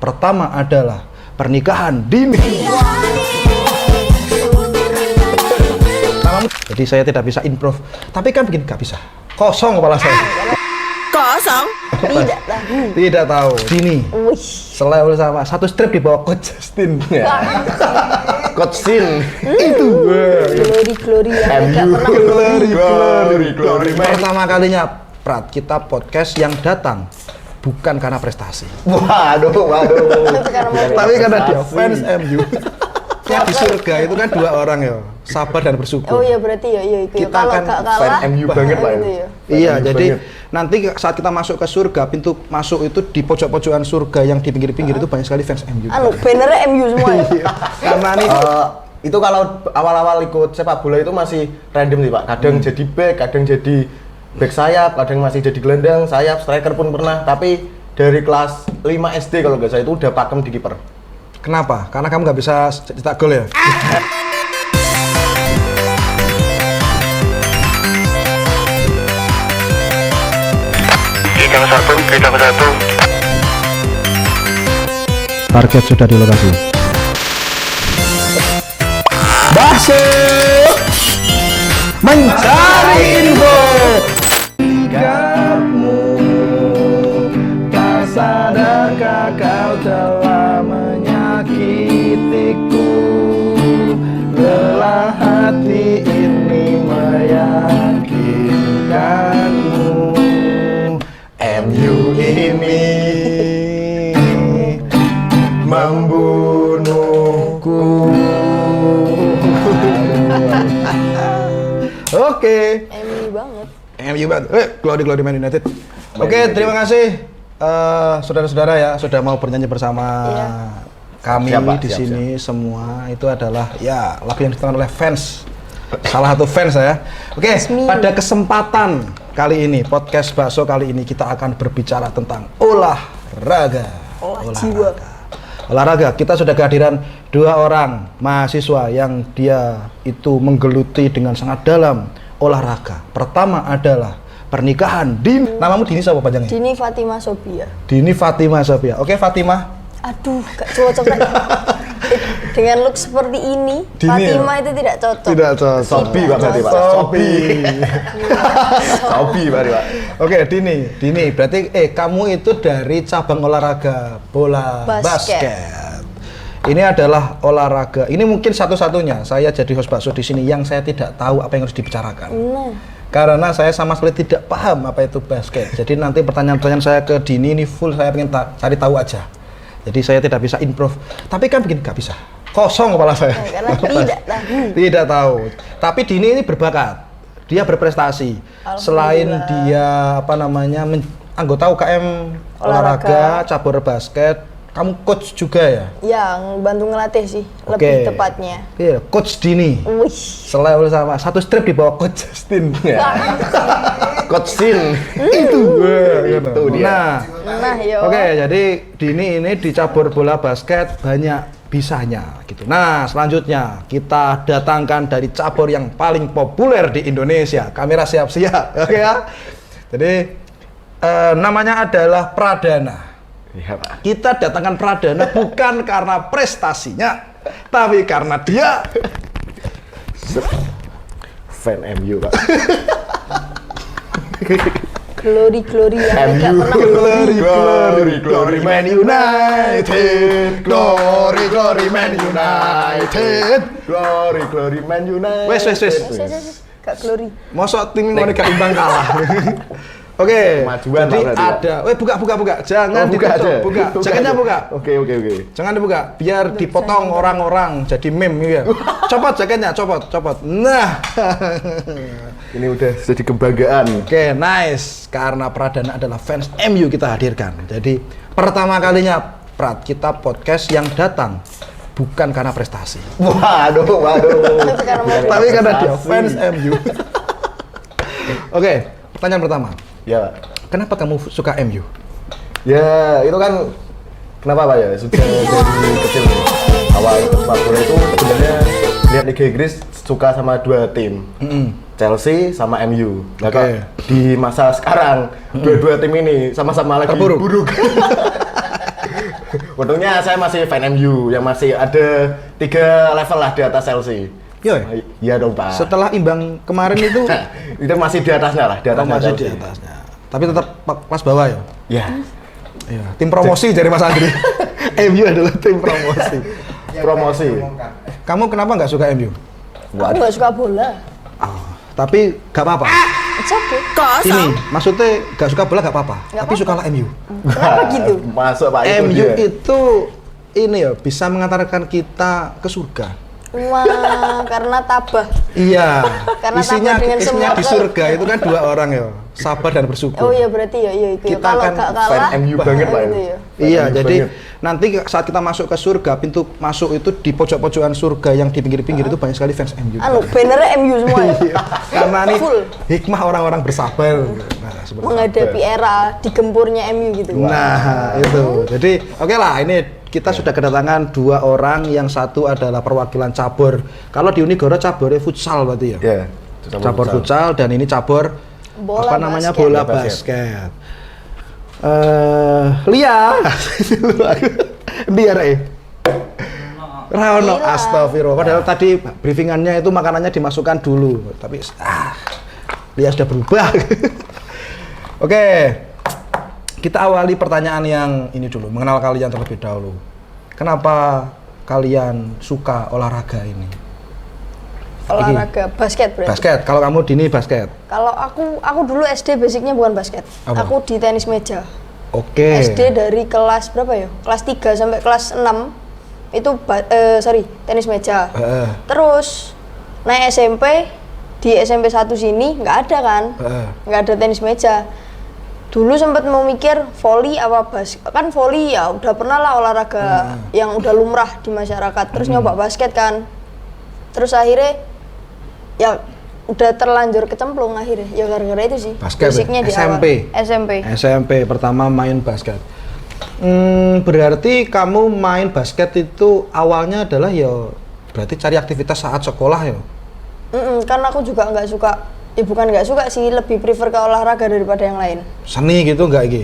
Pertama adalah pernikahan dini. Jadi saya tidak bisa improve, tapi kan bikin nggak bisa. Kosong kepala saya. Kosong? Tidak tahu. Dini. Selevel sama satu strip di bawah Coach Justin. Coach Sin. Itu. Glory ya. Glory. Pertama kalinya Prat, kita podcast yang datang bukan karena prestasi. Waduh. Tapi karena dia fans MU. Ya, di surga itu kan dua orang ya, sabar dan bersyukur. Oh iya berarti ya itu. Kita Kalau kan gak kalah fan MU banget Pak. gitu ya. Iya, MU jadi banget. nanti saat kita masuk ke surga, pintu masuk itu di pojok-pojokan surga yang di pinggir-pinggir itu banyak sekali fans MU. Bannernya MU semua ya. Karena nih Itu kalau awal-awal ikut sepak bola itu masih random sih Pak. Kadang jadi back, kadang jadi back sayap, kadang masih jadi gelandang, sayap, striker pun pernah. Tapi dari kelas 5 SD kalau nggak salah itu udah pakem di kiper. kenapa? Karena kamu nggak bisa cetak gol ya? Kita satu. Target sudah di lokasi. Bakso mencari info. Kamu tak sadarkah kau telah menyakitiku. Lelah hati ini meyakinkanmu. MU ini membunuhku. Oke. MU banget. MU banget. Glory Man United. Oke, terima kasih saudara-saudara ya sudah mau bernyanyi bersama kami Siap, Pak. di Siap, sini semua. Itu adalah ya lagu yang diciptakan oleh fans. Salah satu fans ya. Oke, pada kesempatan kali ini podcast Bakso kali ini kita akan berbicara tentang olahraga. Olahraga. Kita sudah kehadiran dua orang mahasiswa yang dia itu menggeluti dengan sangat dalam olahraga. Pertama adalah pernikahan dini. Namamu Dini siapa panjangnya? Dini Fatima Sophia. Dini Fatima Sophia. Oke, Fatima. Aduh, gak cocok lagi. Dengan look seperti ini, Dini Fatima itu tidak cocok. Tidak cocok. Sobi Pak berarti Pak. Sobi Pak. Oke, Dini. Berarti kamu itu dari cabang olahraga bola basket. Ini adalah olahraga. Ini mungkin satu-satunya saya jadi host Bakso di sini yang saya tidak tahu apa yang harus dibicarakan. Karena saya sama sekali tidak paham apa itu basket. Jadi nanti pertanyaan-pertanyaan saya ke Dini ini full saya pengen cari tahu aja. Jadi saya tidak bisa improve. Tapi kan bikin nggak bisa. Kosong kepala saya. Karena tidak tahu. Tidak tahu. Tapi Dini ini berbakat. Dia berprestasi. Selain dia anggota UKM olahraga, cabur basket, kamu coach juga ya? Yang bantu ngelatih sih, lebih tepatnya. Iya, coach Dini. Wih. Selevel sama satu strip di bawah Coach Justin. Coach Sin. Itu dia. Nah, yo. Oke, jadi Dini ini di cabur bola basket banyak bisanya gitu. Nah, selanjutnya kita datangkan dari cabur yang paling populer di Indonesia. Kamera siap-siap, oke ya. Jadi namanya adalah Pradana. Iya Pak. Kita datangkan Pradana bukan karena prestasinya, tapi karena dia Fan MU Pak. Glory yang tidak pernah Glory Man United. Glory Man United. Glory Man United. Wes. Kak Glory. Mosok tim mau imbang kalah. Oke. Kemajuan, Jadi Pak, berarti, ada. Buka. Jangan ditutup. Buka. Jaketnya buka. Oke. Jangan dibuka. Biar dipotong orang-orang jadi meme ya. Copot jaketnya, copot. Nah. Ini udah jadi kebanggaan. Oke, nice. Karena Pradana adalah fans MU kita hadirkan. Jadi pertama kalinya Prat, kita podcast yang datang bukan karena prestasi. Waduh. Tapi karena dia fans MU. Oke, pertanyaan pertama. Ya Pak. Kenapa kamu suka MU? Ya itu kan kenapa Pak ya? Sudah dari kecil awal sepak bola itu sebenarnya lihat Liga Inggris suka sama dua tim. Chelsea sama MU. Nah, di masa sekarang dua-dua tim ini sama-sama lagi buruk. Untungnya saya masih fan MU yang masih ada 3 level lah di atas Chelsea. Iya dong Pak. Setelah imbang kemarin itu itu masih di atasnya lah, di atasnya masih Chelsea. di atasnya. Tapi tetap pas bawah ya. Iya. Iya, tim promosi dari Mas Andri. MU adalah tim promosi. Promosi. Kamu kenapa nggak suka MU? Aku nggak suka bola. Tapi nggak apa-apa. It's okay. Ini maksudnya nggak suka bola nggak apa-apa. Nggak Tapi sukalah MU. Kenapa gitu? Masuk Pak itu MU dia. itu ini ya bisa mengantarkan kita ke surga. Wah, karena tabah. Iya. Karena isinya tambah dengan isinya semua di surga itu kan 2 orang ya. Sabar dan bersyukur. Oh iya berarti ya, iya itu. Kita Kalau kan gak Fan kalah, MU banget Pak. gitu ya. Iya, MU jadi banget. nanti saat kita masuk ke surga, pintu masuk itu di pojok-pojokan surga yang di pinggir-pinggir itu banyak sekali fans MU. Bannernya MU semua ya. Karena nih Full. hikmah orang-orang bersabar. Nah, seperti Menghadapi era digempurnya MU gitu. Nah, itu. Jadi, oke lah, ini kita sudah kedatangan 2 orang, yang satu adalah perwakilan cabur. Kalau di Unigoro caburnya futsal berarti ya? Iya. Cabur futsal dan ini cabur Bola apa namanya? basket. Bola Basket. basket. Lia. Biar Rano, Gila. astagfirullah. Padahal tadi briefingannya itu makanannya dimasukkan dulu, tapi Lia sudah berubah. Oke, kita awali pertanyaan yang ini dulu, mengenal kalian terlebih dahulu. Kenapa kalian suka olahraga ini? Olahraga basket berarti. Basket. Kalau kamu Dini basket. Kalau aku dulu SD basicnya bukan basket. Apa? Aku di tenis meja. Oke. SD dari kelas berapa ya? Kelas 3 sampai kelas 6 itu tenis meja. Terus naik SMP, di SMP 1 sini nggak ada kan? Nggak ada tenis meja. Dulu sempat mau mikir volley apa basket. Kan volley ya udah pernah lah olahraga yang udah lumrah di masyarakat. Terus nyoba basket kan. Terus akhirnya ya udah terlanjur kecemplung akhirnya. Ya gara-gara itu sih. Basket. Basicnya di SMP. awal. SMP. SMP pertama main basket. Berarti kamu main basket itu awalnya adalah ya berarti cari aktivitas saat sekolah ya? Karena aku juga nggak suka, bukan nggak suka sih, lebih prefer ke olahraga daripada yang lain. Seni gitu nggak Iki?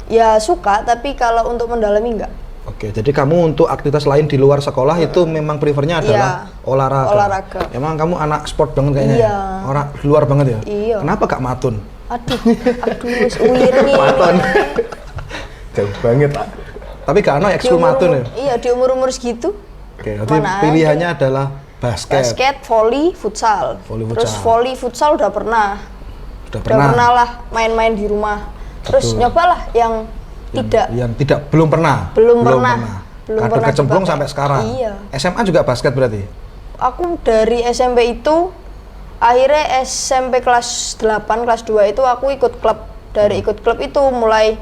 Ya suka, tapi kalau untuk mendalami nggak. Oke, jadi kamu untuk aktivitas lain di luar sekolah itu memang prefernya adalah olahraga. Olahraga. Emang kamu anak sport banget kayaknya Iya. ya? Orang di luar banget ya? Iya. Kenapa gak matun? Aduh, wis uwir nih. Maton. Jauh banget Pak. Tapi gak ada ekskul matun ya? Iya, di umur-umur segitu. Oke, berarti Mana pilihannya adalah basket. Basket, volley, futsal. Volley, Terus futsal. volley, futsal udah pernah. Udah Udah pernah lah main-main di rumah. Terus Betul. nyobalah yang tidak. Belum pernah. Belum pernah Kadang kecemplung dipakai. sampai sekarang. Iya. SMA juga basket berarti? Aku dari SMP itu akhirnya SMP kelas 8, kelas 2 itu aku ikut klub. Dari ikut klub itu mulai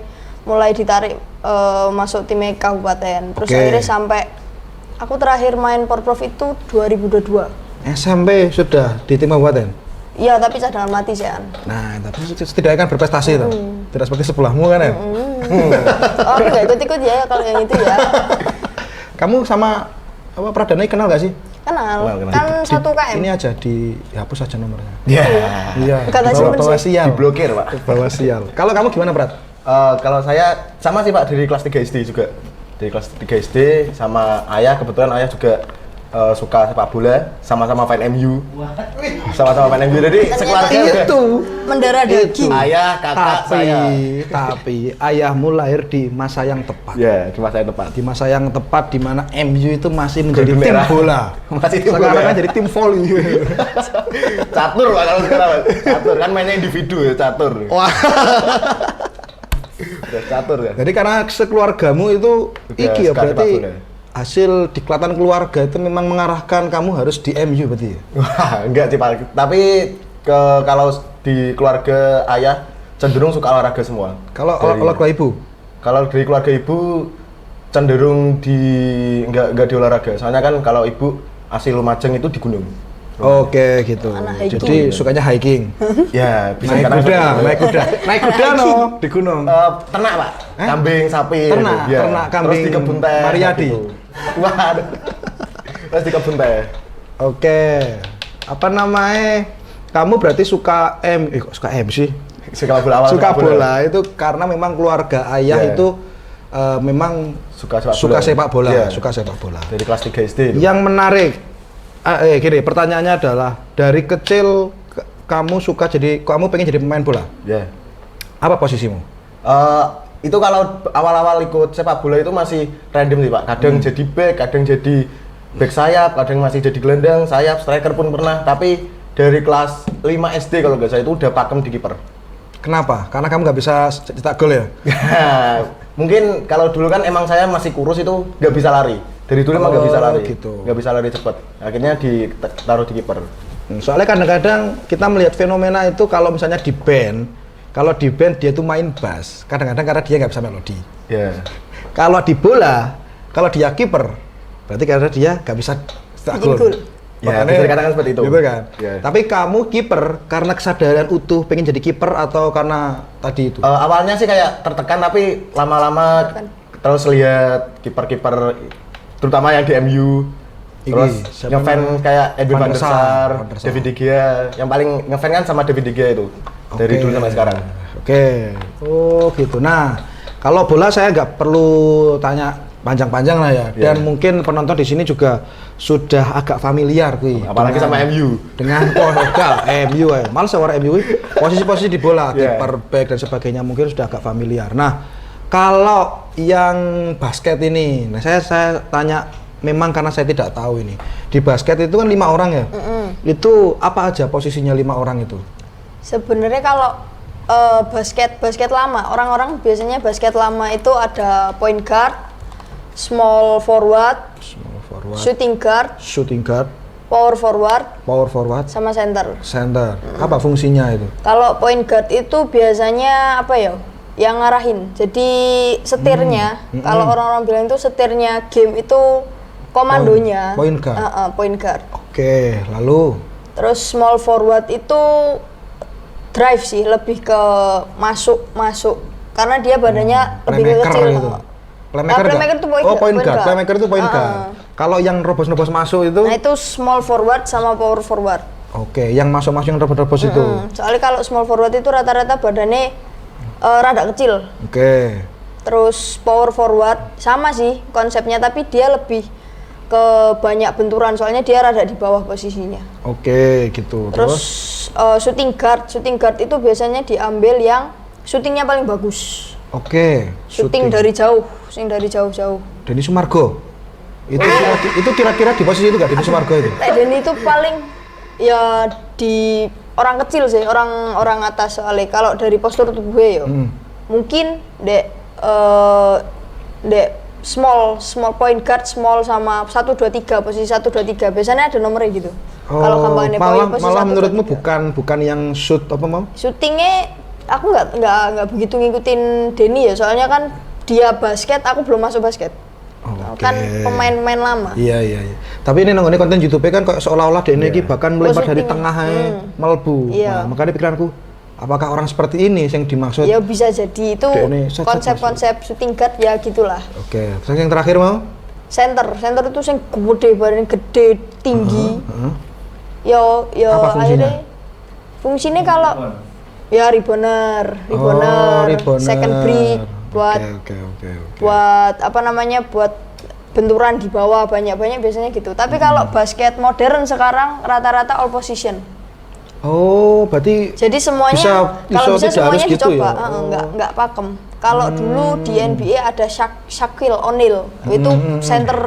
ditarik masuk tim kabupaten. Terus Oke. akhirnya sampai aku terakhir main Porprov itu 2022. SMP sudah di tim kabupaten? Iya, tapi cadangan mati sih An. Nah, tapi setidaknya kan berprestasi tuh. Tidak seperti sebelahmu kan ya? Oh, aku nggak ikut-ikut ya kalau yang itu ya. Kamu sama Pradana kenal gak sih? Kenal, Kenal. kan satu KM. Ini aja dihapus aja nomornya. Iya. Iya. Kata simpen bawa sih. sial. Diblokir Pak. Bawa sial. Kalau kamu gimana, Prat? Kalau saya sama sih Pak, dari kelas 3 SD juga. Dari kelas 3 SD sama ayah, kebetulan ayah juga suka sepak bola, sama-sama fan MU. Sama-sama fan MU. Jadi sekeluarga udah. Itu. Mendarah daging. Ayah, kakak, saya. Tapi ayahmu lahir di masa yang tepat. Ya, di masa yang tepat. Di masa yang tepat di mana MU itu masih menjadi Gede tim merah. bola. Masih tim Sekarang bola. kan jadi tim volley. Catur Pak kalau sekarang. Catur kan mainnya individu ya, catur. Wah. Udah catur ya. Jadi karena sekeluargamu itu Udah iki ya suka berarti sepak bola. hasil diklat keluarga itu memang mengarahkan kamu harus di MU berarti ya? Wah, enggak sih Pak. Tapi kalau di keluarga ayah cenderung suka olahraga semua. Kalau Dari- olahraga ibu? Kalau dari keluarga ibu cenderung enggak di olahraga. Soalnya kan kalau ibu asli Lumajang itu di gunung. Oke gitu. Anak hiking. Jadi sukanya hiking. Ya, bisa naik dikatakan kuda, seperti itu. naik kuda no di gunung. Ternak Pak, Hah? kambing, sapi. Ternak, gitu. Ya. ternak kambing Terus di kebun teh. Mariadi. gitu. Waduh. Terus di kebun teh. Oke. Apa namanya? Kamu berarti suka kok suka M sih? Suka bola awal. Suka bola itu karena memang keluarga ayah Iya. itu memang suka sepak bola, yeah. suka sepak bola. Dari kelas 3 SD itu. Yang menarik, gini, pertanyaannya adalah dari kecil kamu pengen jadi pemain bola? Ya. Yeah. Apa posisimu? Itu kalau awal-awal ikut sepak bola itu masih random sih Pak. Kadang jadi back, kadang jadi back sayap, kadang masih jadi gelandang, sayap, striker pun pernah. Tapi dari kelas 5 SD kalau nggak salah itu udah pakem di kiper. Kenapa? Karena kamu nggak bisa cetak gol ya? Mungkin kalau dulu kan emang saya masih kurus itu nggak bisa lari. Dari dulu emang nggak bisa lari, gitu. Nggak bisa lari cepat. Akhirnya ditaruh di kiper. Soalnya kadang-kadang kita melihat fenomena itu kalau misalnya di band dia tuh main bass, kadang-kadang karena dia nggak bisa melodi. Yeah. Kalau di bola, kalau dia kiper, berarti karena dia nggak bisa cetak gol. Ya, bisa dikatakan seperti itu. Gitu kan. Yeah. Tapi kamu kiper karena kesadaran utuh pengen jadi kiper atau karena tadi itu? Awalnya sih kayak tertekan, tapi lama-lama terus lihat kiper-kiper, terutama yang di MU. Terus ngefans kayak Edwin van der Sar, David De Gea. Yang paling ngefans kan sama David De Gea itu. Dari dulu sampai sekarang. Oh gitu. Nah, kalau bola saya nggak perlu tanya panjang-panjang lah ya. Dan mungkin penonton di sini juga sudah agak familiar kuy. Apalagi sama MU. Dengan MU ya. Malah seorang MU posisi-posisi di bola, kiper, back dan sebagainya mungkin sudah agak familiar. Nah, kalau yang basket ini, saya tanya memang karena saya tidak tahu ini. Di basket itu kan 5 orang ya. Itu apa aja posisinya 5 orang itu? Sebenarnya kalau basket lama, orang-orang biasanya basket lama itu ada point guard, small forward, shooting guard, power forward, sama center. Apa fungsinya itu? Kalau point guard itu biasanya apa ya? Yang ngarahin. Jadi setirnya, kalau orang-orang bilang itu setirnya game itu komandonya. Point guard. Point guard. Oke, lalu? Terus small forward itu drive sih, lebih ke masuk karena dia badannya lebih kecil. Gitu. Playmaker itu point guard. Playmaker itu point guard. Kalau yang robos-robos masuk itu? Nah itu small forward sama power forward. Oke, yang masuk-masuk yang robos-robos itu. Soalnya kalau small forward itu rata-rata badannya rada kecil. Oke. Terus power forward sama sih konsepnya, tapi dia lebih ke banyak benturan, soalnya dia rada di bawah posisinya. Oke, gitu. Terus shooting guard itu biasanya diambil yang shootingnya paling bagus. Oke. Shooting dari jauh, dari jauh-jauh. Denny Sumargo. Itu kira-kira di posisi itu nggak Denny Sumargo itu? Denny itu paling ya di orang kecil sih, orang atas soalnya. Kalau dari postur tubuhnya ya, mungkin dek small point guard, small sama 1 2 3, posisi 1 2 3 biasanya ada nomornya gitu. Kalau gampangannya posisi malah menurutmu bukan yang shoot apa mau? Shootingnya aku nggak begitu ngikutin Denny ya, soalnya kan dia basket, aku belum masuk basket. Kan pemain-pemain lama. Iya. Tapi ini nonggone konten YouTube kan kok seolah-olah Denny ini bahkan melempar dari tengah melebu. Iya. Nah, makanya pikiranku, apakah orang seperti ini yang dimaksud? Ya bisa jadi itu konsep-konsep shooting guard ya gitulah. Oke. Terus yang terakhir mau? Center itu yang gede, badan gede, tinggi. Yo fungsinya kalau ya rebounder, second break buat apa namanya, buat benturan di bawah banyak biasanya gitu. Tapi kalau basket modern sekarang rata-rata all position. Oh, berarti jadi semuanya kalau bisa semuanya dicoba, ya? Nggak pakem. Kalau dulu di NBA ada Shaquille O'Neal, itu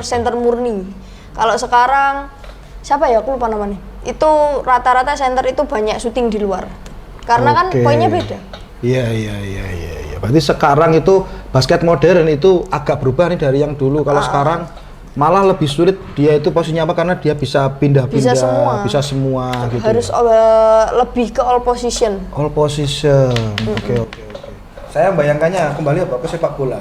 center murni. Kalau sekarang siapa ya, aku lupa namanya. Itu rata-rata center itu banyak syuting di luar. Karena kan poinnya beda. Iya. Berarti sekarang itu basket modern itu agak berubah nih dari yang dulu. Kalau sekarang malah lebih sulit dia itu posisinya apa, karena dia bisa pindah-pindah, bisa semua gitu. Harus lebih ke all position. Oke. Saya bayangkannya kembali ke sepak bola.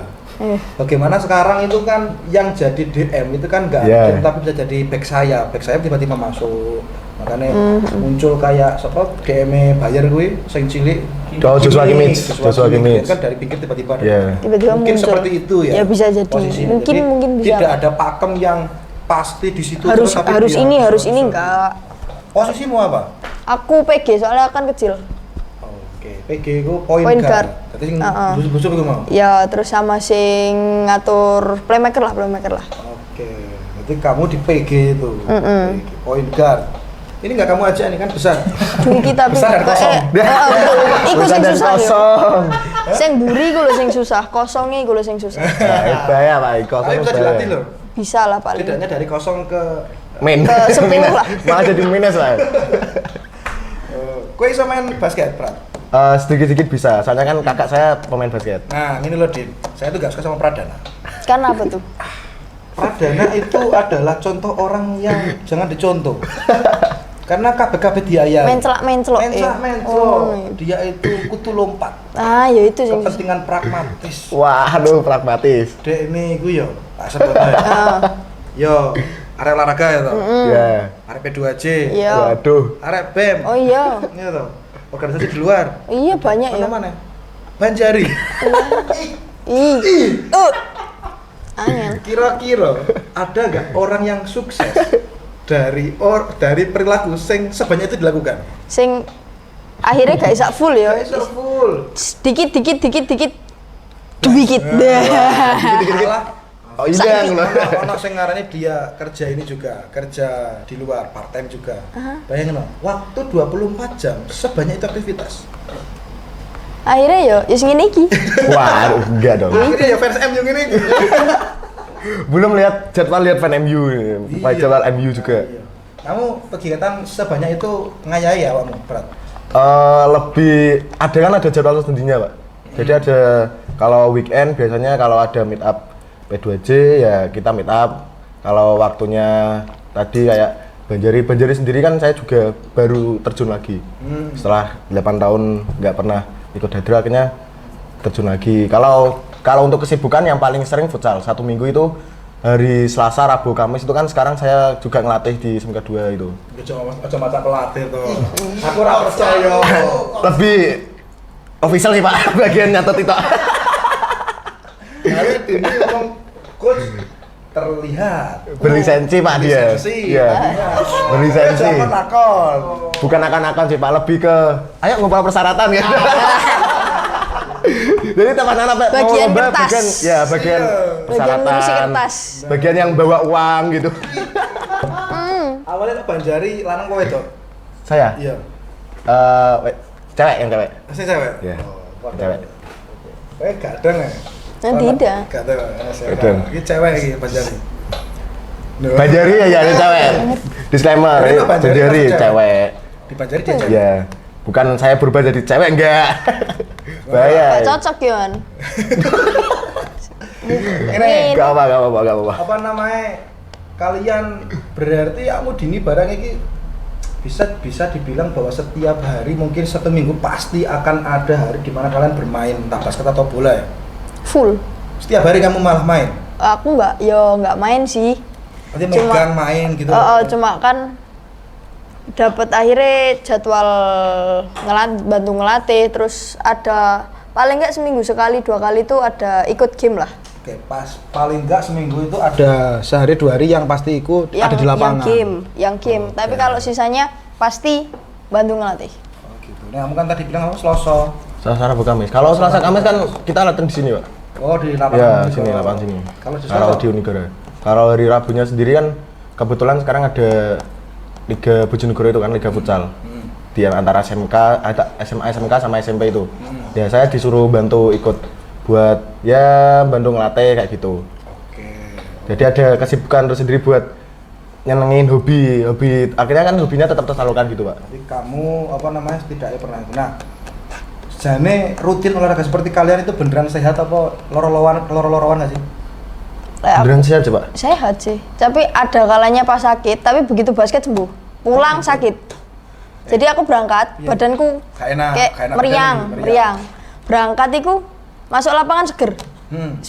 Bagaimana sekarang itu kan yang jadi DM itu kan nggak DM tapi bisa jadi back sayap tiba-tiba masuk. Makanya muncul kayak DM Bayer gue sing cilik. Joshua Kimmich kan dari pinggir tiba-tiba tiba-tiba mungkin muncul. Seperti itu ya. Ya bisa jadi. Mungkin bisa. Tidak ada pakem yang pasti di situ. Harus ini enggak. Posisimu apa? Aku PG soalnya kan kecil. Oke, PG itu point Point guard. guard. Jadi sing busuk-busuk iku mau. Ya, terus sama sing ngatur playmaker lah. Oke. Berarti kamu di PG itu. PG, point guard. Ini enggak kamu aja nih kan besar. Duh iki tapi Besar dan kosong. Iku sing dan susah. kosong. Sing buri iku lho sing susah, kosongnya iku lho sing susah. Bahaya Pak, kosong. Tapi bisa dilatih loh. Bisa lah paling. Tidaknya dari kosong ke Main. Ke 10 lah. Malah jadi minus lah. Kowe iso main basket, Prat? Sedikit-sedikit bisa, soalnya kan kakak saya pemain basket. Nah, ini loh, Din. Saya tuh gak suka sama Pradana. Karena apa tuh? Pradana itu adalah contoh orang yang jangan dicontoh. Karena kabeh dia ya. Menclok. Dia itu kutu lompat. Ah, ya itu sing Kepentingan pragmatis. Wah, aduh pragmatis. Dek ini gue yo, tak sebut aja. Yo, arek olahraga ya toh. Ya. Arek P2J. Iya. Waduh. Arek BEM. Oh iya. Iya toh. Organisasi di luar. Iya banyak ya. Mana? Banjari. Ih. Angel. Kira-kira ada nggak orang yang sukses dari perilaku sing sebanyak itu dilakukan? Sing akhirnya gak bisa full ya. Gak bisa full. Dikit. Dikit. Malah Oh iya loh. ono sing ngarani dia kerja ini juga, kerja di luar, part time juga. Bayangin loh, waktu 24 jam sebanyak itu aktivitas. Akhirnya ya sing ngene iki. Wah, enggak dong. Akhirnya ya fans MU ini. Belum lihat jadwal fan MU, jadwal MU juga. Iya. Kamu kegiatan sebanyak itu ngayai ya awakmu, Prat? Lebih ada jadwal sendirinya, Pak. Jadi ada kalau weekend biasanya kalau ada meet up P2J ya kita meet up. Kalau waktunya tadi kayak Banjari sendiri kan saya juga baru terjun lagi. Setelah 8 tahun nggak pernah ikut Hadra, akhirnya terjun lagi. Kalau untuk kesibukan yang paling sering futsal, 1 minggu itu hari Selasa, Rabu, Kamis itu kan sekarang saya juga ngelatih di SMK 2 itu. Aja maca pelatih tuh. Aku ora percaya. Lebih official sih Pak, bagian nyatet itu. Hari ini memang coach terlihat Berlisensi Pak dia. Iya. Berlisensi. Jangan takon. Bukan akan-akan sih Pak, lebih ke ayo ngumpul persyaratan ya. Jadi teman-teman mau Bagian lomba, kertas. bagian Bagian ngurusi persyaratan. kertas. Bagian yang bawa uang gitu. Awalnya Banjari lanang kowe wedok? Saya? Iya. Cewek yang cewek. Pasti cewek? Iya. Oh, Cewek. Kowe gadang ya? Tidak. Gadang. Gadang. Ini cewek iki Banjari. Banjari ya ada cewek. Disclaimer, Jadi itu Banjari Banjari pasti cewek. cewek. Di Banjari dia cewek. Iya. Bukan saya berubah jadi cewek enggak. Bahaya. Gak cocok Yon. Ini Gak apa-apa. apa namanya? Kalian berarti kamu dini barang ini bisa dibilang bahwa setiap hari mungkin 1 minggu pasti akan ada hari di mana kalian bermain entah basket atau bola ya. Full. Setiap hari kamu malah main. Aku nggak main sih. Berarti megang main gitu. Cuma kan dapat akhirnya jadwal bantu ngelatih, terus ada paling nggak seminggu sekali 2 kali tuh ada ikut game lah. Oke, paling enggak seminggu itu ada sehari 2 hari yang pasti ikut ada di lapangan. Yang game. Tapi kalau sisanya pasti bantu ngelatih. Oh gitu. Nah, kamu kan tadi bilang kamu Selasa. Selasa Rabu Kamis. Kalau Selasa Kamis kan kita latihan di sini, Pak. Oh, di lapangan. Ya, Unigoro. sini lapangan sini. Kalau di Kalau di Unigoro. Kalau hari Rabunya sendiri kan kebetulan sekarang ada Liga Bojonegoro itu kan Liga Futsal. Di antara SMK, ada SMA, SMK sama SMP itu. Ya, saya disuruh bantu ikut buat ya bantu ngelatih kayak gitu. Oke. Jadi ada kesibukan tersendiri buat nyenengin hobi. Akhirnya kan hobinya tetap tersalurkan gitu, Pak. Jadi kamu apa namanya setidaknya pernah. Nah, jane rutin olahraga seperti kalian itu beneran sehat apa loro-lorowan nggak sih? Beneran sehat coba? Sehat sih. Tapi ada kalanya pas sakit, tapi begitu basket sembuh. Pulang sakit. Jadi aku berangkat, badanku kayak meriang. Berangkat itu masuk lapangan seger.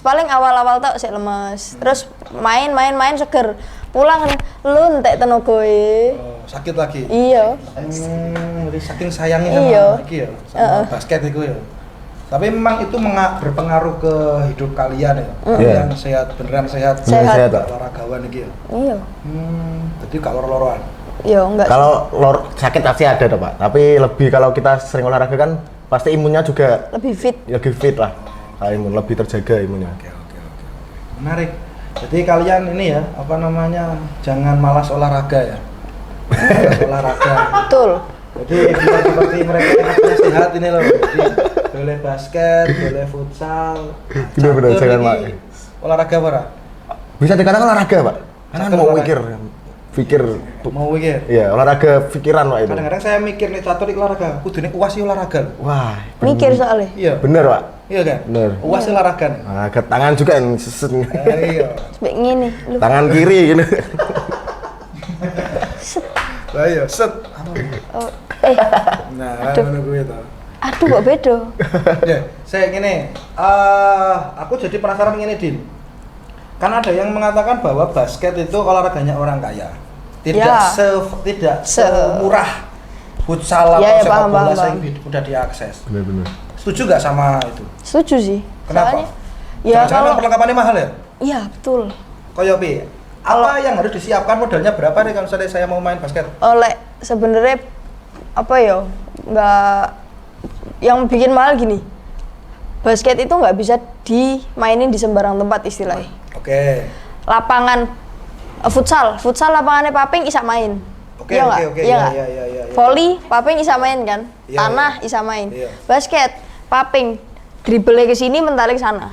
Paling awal-awal tak sik lemes. Terus main seger. Pulang lu entek tenaga Oh, sakit lagi. Iya. Jadi saking sayangnya sama Iya. iki ya, sama basket itu ya. Tapi memang itu berpengaruh ke hidup kalian ya. Kalian sehat, beneran sehat. Sehat, Pak. Olahragawan iki ya. Iya. Jadi gak loro-loroan. Iya, enggak. Kalau sakit pasti ada toh, Pak. Tapi lebih kalau kita sering olahraga kan pasti imunnya juga lebih fit lah. Imun lebih terjaga imunnya. Oke. Menarik. Jadi kalian ini ya, apa namanya, jangan malas olahraga ya. Olahraga. Betul. Jadi biar seperti mereka yang punya sehat ini loh. Jadi boleh basket, boleh futsal. Benar-benar jangan olahraga apa? Bisa dikatakan olahraga, Pak. Karena mau pikir. Iya, olahraga pikiran Pak itu. Kadang-kadang saya mikir nih catur olahraga, kudune UAS olahraga. Wah, mikir soalnya. Iya. Bener, Pak. Iya kan? Bener. UAS olahraga. Nah, ke tangan juga yang seset. Iya. Sampai ngene. Tangan kiri gitu. Lah iya, set. Oh, Nah, ngono kuwi to. Aduh kok beda. Ya, saya gini, aku jadi penasaran gini, Din. Kan ada yang mengatakan bahwa basket itu olahraganya orang kaya. Tidak semurah futsal atau sepak bola yang mudah diakses. Benar-benar. Setuju nggak sama itu? Setuju sih. Kenapa? Soalnya, ya kalau perlengkapannya mahal ya? Iya, betul. Koyo pi. Apa yang harus disiapkan, modalnya berapa nih kalau saya mau main basket? Oleh sebenarnya apa ya? Nggak, yang bikin mahal gini. Basket itu nggak bisa dimainin di sembarang tempat istilahnya. Oke. Lapangan futsal lapangannya Paping isa main. Oke. Iya. Volley Paping isa main kan? Iya, Tanah isa main. Iya. Basket Paping dribble ke sini mentalik sana.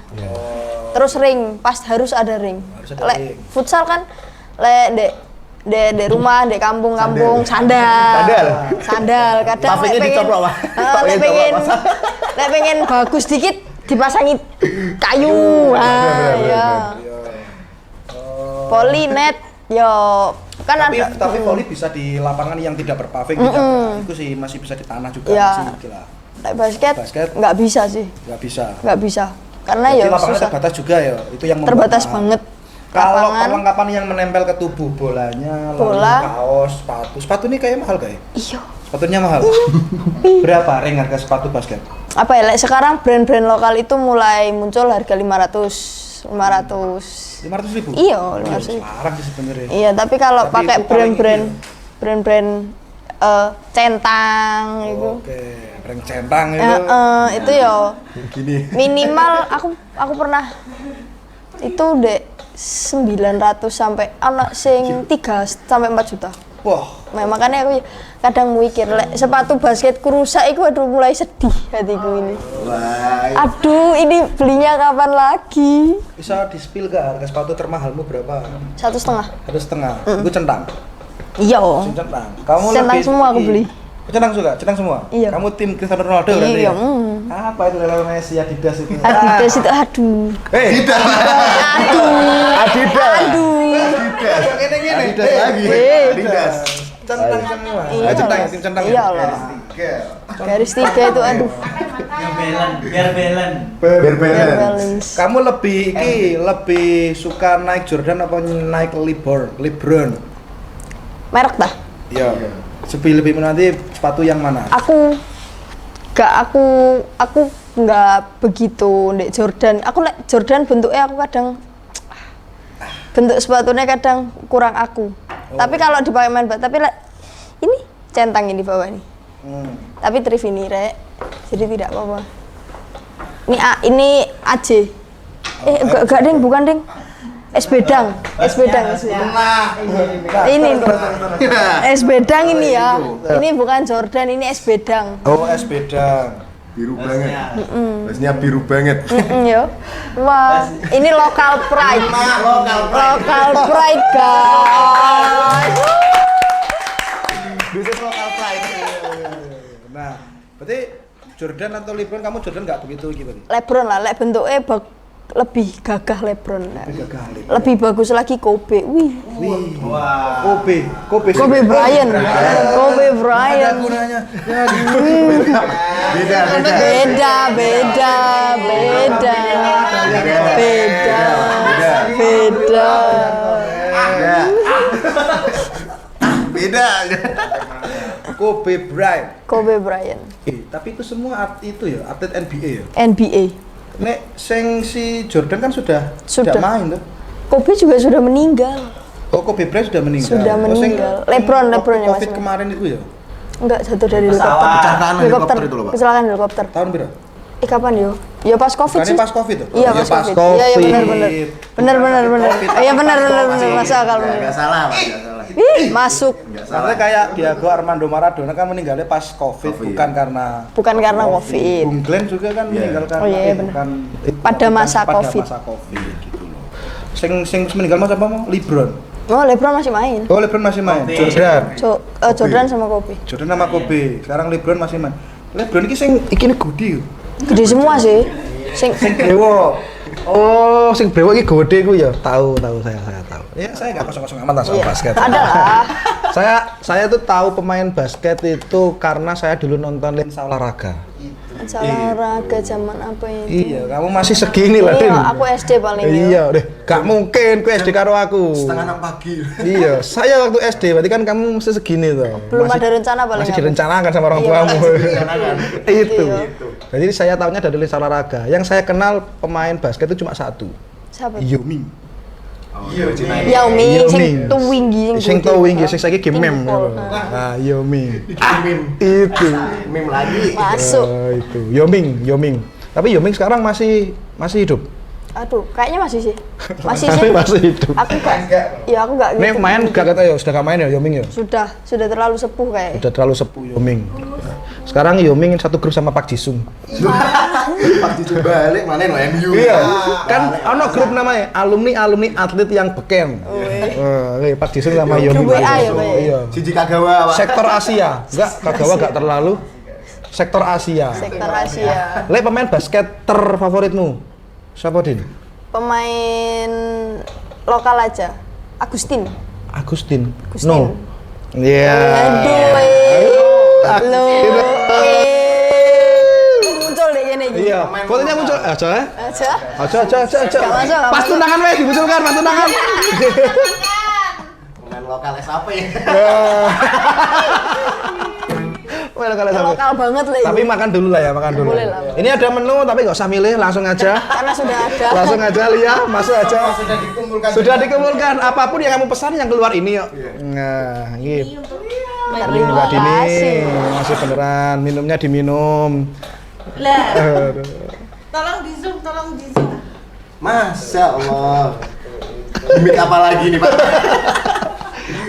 Terus ring, pas harus ada ring. Ring. Futsal kan de rumah, de kampung-kampung sandal. Kadang Papingnya dicoplok, Pak. nek pengen bagus dikit dipasangi kayu. Ya. Volley net yo kan tapi volley bisa di lapangan yang tidak berpaving, itu sih masih bisa di tanah juga masih gila. Basket nggak bisa sih. Nggak bisa. Karena ya lapangannya susah. Terbatas juga ya, itu yang terbatas banget. Kalau perlengkapan yang menempel ke tubuh, bolanya, kaos, sepatu ini kayaknya mahal kayak. Iya. Sepatunya mahal. Berapa ring harga sepatu basket? Apa ya? Sekarang brand-brand lokal itu mulai muncul harga 500.000. Iya, 500.000. Larang sih sebenarnya. Iya, tapi kalau pakai brand-brand centang itu. Oke, brand centang itu. Itu ya. Gini. Minimal aku pernah itu dek 900 sampai anak sing 3 sampai 4 juta. Wah, Nah, makanya aku kadang mikir, sepatu basketku rusak, itu aduh mulai sedih hatiku ini. Aduh, ini belinya kapan lagi? bisa di-spill ke harga sepatu termahalmu berapa? 1,5. 1,5. Itu centang. Iya. Centang. Kamu Centang lebih semua aku beli. Centang juga, centang semua. Iya. Kamu tim Cristiano Ronaldo berarti Iya. ya? Apa itu Lionel Messi, Adidas itu? Adidas itu aduh. Adidas. Ini. Adidas lagi. Adidas. Centang semua. Centang ya, tim centang. Iya lah. Garis 3 itu aduh. Biar Balance. Kamu lebih suka naik Jordan apa naik LeBron? Merek dah. Iya. Lebih nanti sepatu yang mana? Aku nggak begitu ndek Jordan. Aku lek Jordan bentuknya aku kadang bentuk sepatunya kadang kurang aku. Tapi kalau dipakai main tapi ini centang ini bawah nih. Tapi thrift ini rek, jadi tidak apa-apa. Ini AJ. Enggak ding, bukan ding. Es bedang. Ini es bedang ini ya. Ini bukan Jordan, ini es bedang. Oh, es bedang. Biru banget. Basnya biru banget. Yo. Wah, ini local pride. Local pride, guys. Bisnis lokal pride. Nah, berarti Jordan atau LeBron, kamu Jordan nggak begitu gitu? LeBron lah, lek bentuknya lebih gagah LeBron. Lebih bagus lagi Kobe. Wih. Kobe Bryant. Ada gunanya. Beda. Kobe Bryant. Tapi itu semua atlet NBA ya? NBA. Nek si Jordan kan sudah tidak main tuh. Kobe juga sudah meninggal. Oh, Kobe Bryant sudah meninggal. Sudah meninggal. LeBron yang Covid masih kemarin itu ya? Enggak, jatuh dari Pesawat. helikopter. Kecelakaan helikopter itu loh, Pak. Kecelakaan helikopter. Tahun berapa? Kapan yo? Ya pas Covid Bukannya sih. pas Covid tuh? Iya, pas Covid. Iya, iya benar. Iya benar. Masa kalau Nggak salah, Pak, nggak salah. Ih, masuk. Nggak salah. Soalnya kayak Diego Armando Maradona kan meninggalnya pas Covid, bukan karena Covid. Bung Glenn juga kan meninggal karena Oh iya, benar. bukan Pada masa Covid. Pada masa Covid gitu loh. Sing meninggal mas apa mau? LeBron. Oh, LeBron masih main. Oh, LeBron masih main. Kobe. Jordan sama Kobe. Jordan sama Kobe. Sekarang LeBron masih main. LeBron iki sing iki ne gede. Gede semua sih. Sing Brewo. Oh, sing brewo iki gede ku ya. Tahu saya tahu. Ya, saya enggak kosong-kosong amat lah soal Iya, basket. ada lah. Saya tuh tahu pemain basket itu karena saya dulu nonton Lensa Olahraga. olahraga zaman apa itu? Iya, kamu masih segini lah, Din. Iya, aku SD paling ya. Iya, deh. Gak mungkin ku SD karo aku. Setengah 6 pagi. Iya, saya waktu SD, berarti kan kamu masih segini tuh. Belum ada rencana paling Masih aku. direncanakan sama orang Iya, tuamu. Itu. Iya. Jadi saya tahunya dari Lensa Olahraga. Yang saya kenal pemain basket itu cuma satu. Siapa? Yao Ming. Yao Ming, Yao sing Ming. tuwinggi Sing gede. towing sing saiki game meme. Timpul. Ah, Yao Ming. Meme. Itu. Meme lagi. Masuk. Itu. Yao Ming. Tapi Yao Ming sekarang masih hidup. Aduh, kayaknya masih sih. Masih sih. Tapi masih hidup. Aku enggak. Ya aku enggak Nih gitu. main gak kata ya, sudah gak main ya Yao Ming ya? Sudah terlalu sepuh kayak. Udah terlalu sepuh Yao Ming. Sekarang Yao Ming satu grup sama Park Ji-sung. Pas dicoba balik mana no MU. Iya. Kan ono grup namanya alumni atlet yang beken. Park Ji-sung sama Yao Ming. Grup WA ya, Pak? Iya. Siji Kagawa, Pak. Sektor Asia. Enggak, Kagawa enggak terlalu. Sektor Asia. Sektor Asia. Le pemain basket terfavoritmu? Siapa, Din? Pemain lokal aja. Agustin. Agustin. Agustin. No. Iya. Aduh. Lo. Muncul deh gini. Iya. Fotonya muncul. Aja. Aja. Aja. Gak masuk, gak Pas masuk. tunangan weh dimunculkan, pas tunangan. Pemain lokal SAP. Well, kalau sampai. Lokal banget lah. Tapi makan dulu lah ya, makan dulu. Boleh lah. Ini ada menu tapi nggak usah milih, langsung aja. Karena sudah ada. Langsung aja Lia, masuk aja. Sudah dikumpulkan. Sudah dikumpulkan. Apapun yang kamu pesan yang keluar ini yuk. Nah, gitu. Ini Mbak Dini, masih beneran minumnya diminum. Lah. Tolong di zoom. Masya Allah. Limit apa lagi nih, Pak?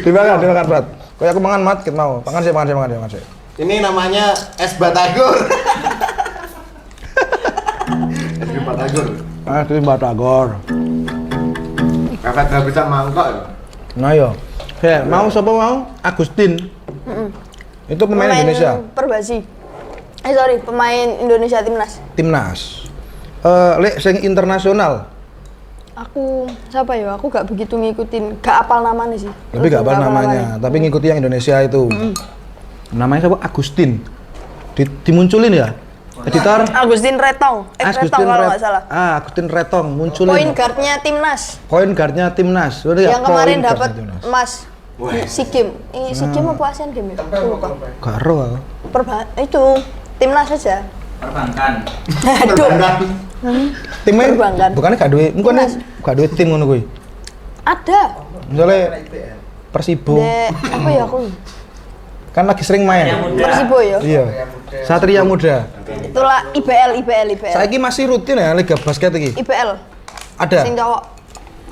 Dimakan, Brat. Kayak aku mangan mat, kita mau. Makan sih. Ini namanya es batagor. Es batagor. Itu batagor. Kakak gak bisa mangkok ya? Nah yo. Mau siapa mau? Agustin. Itu pemain Indonesia. Perbasi. Pemain Indonesia timnas. Lek sing internasional. Aku siapa ya? Aku gak begitu ngikutin, gak apal namanya sih. Tapi gak apa namanya, tapi ngikuti yang Indonesia itu. Namanya siapa? Agustin. Dimunculin ya? Editor? Agustin Retong. Retong kalau nggak salah. Agustin Retong munculin. Poin guardnya timnas. Poin guardnya timnas. Berarti ya, Yang kemarin point dapat guardnya timnas. emas. SEA Games. SEA Games apa Asian Games ya? Aku lupa. Gak ero aku. Itu timnas aja. Perbankan. Aduh. Timnya Perbankan. bukannya gak duwe, bukannya gak duwe tim ngono kuwi. Ada. Misalnya Persibo Apa ya aku? kan lagi sering main. Persibo ya. Iya. Satria Muda. Itulah IBL. Saiki masih rutin ya liga basket iki? IBL. Ada. Sing cowok.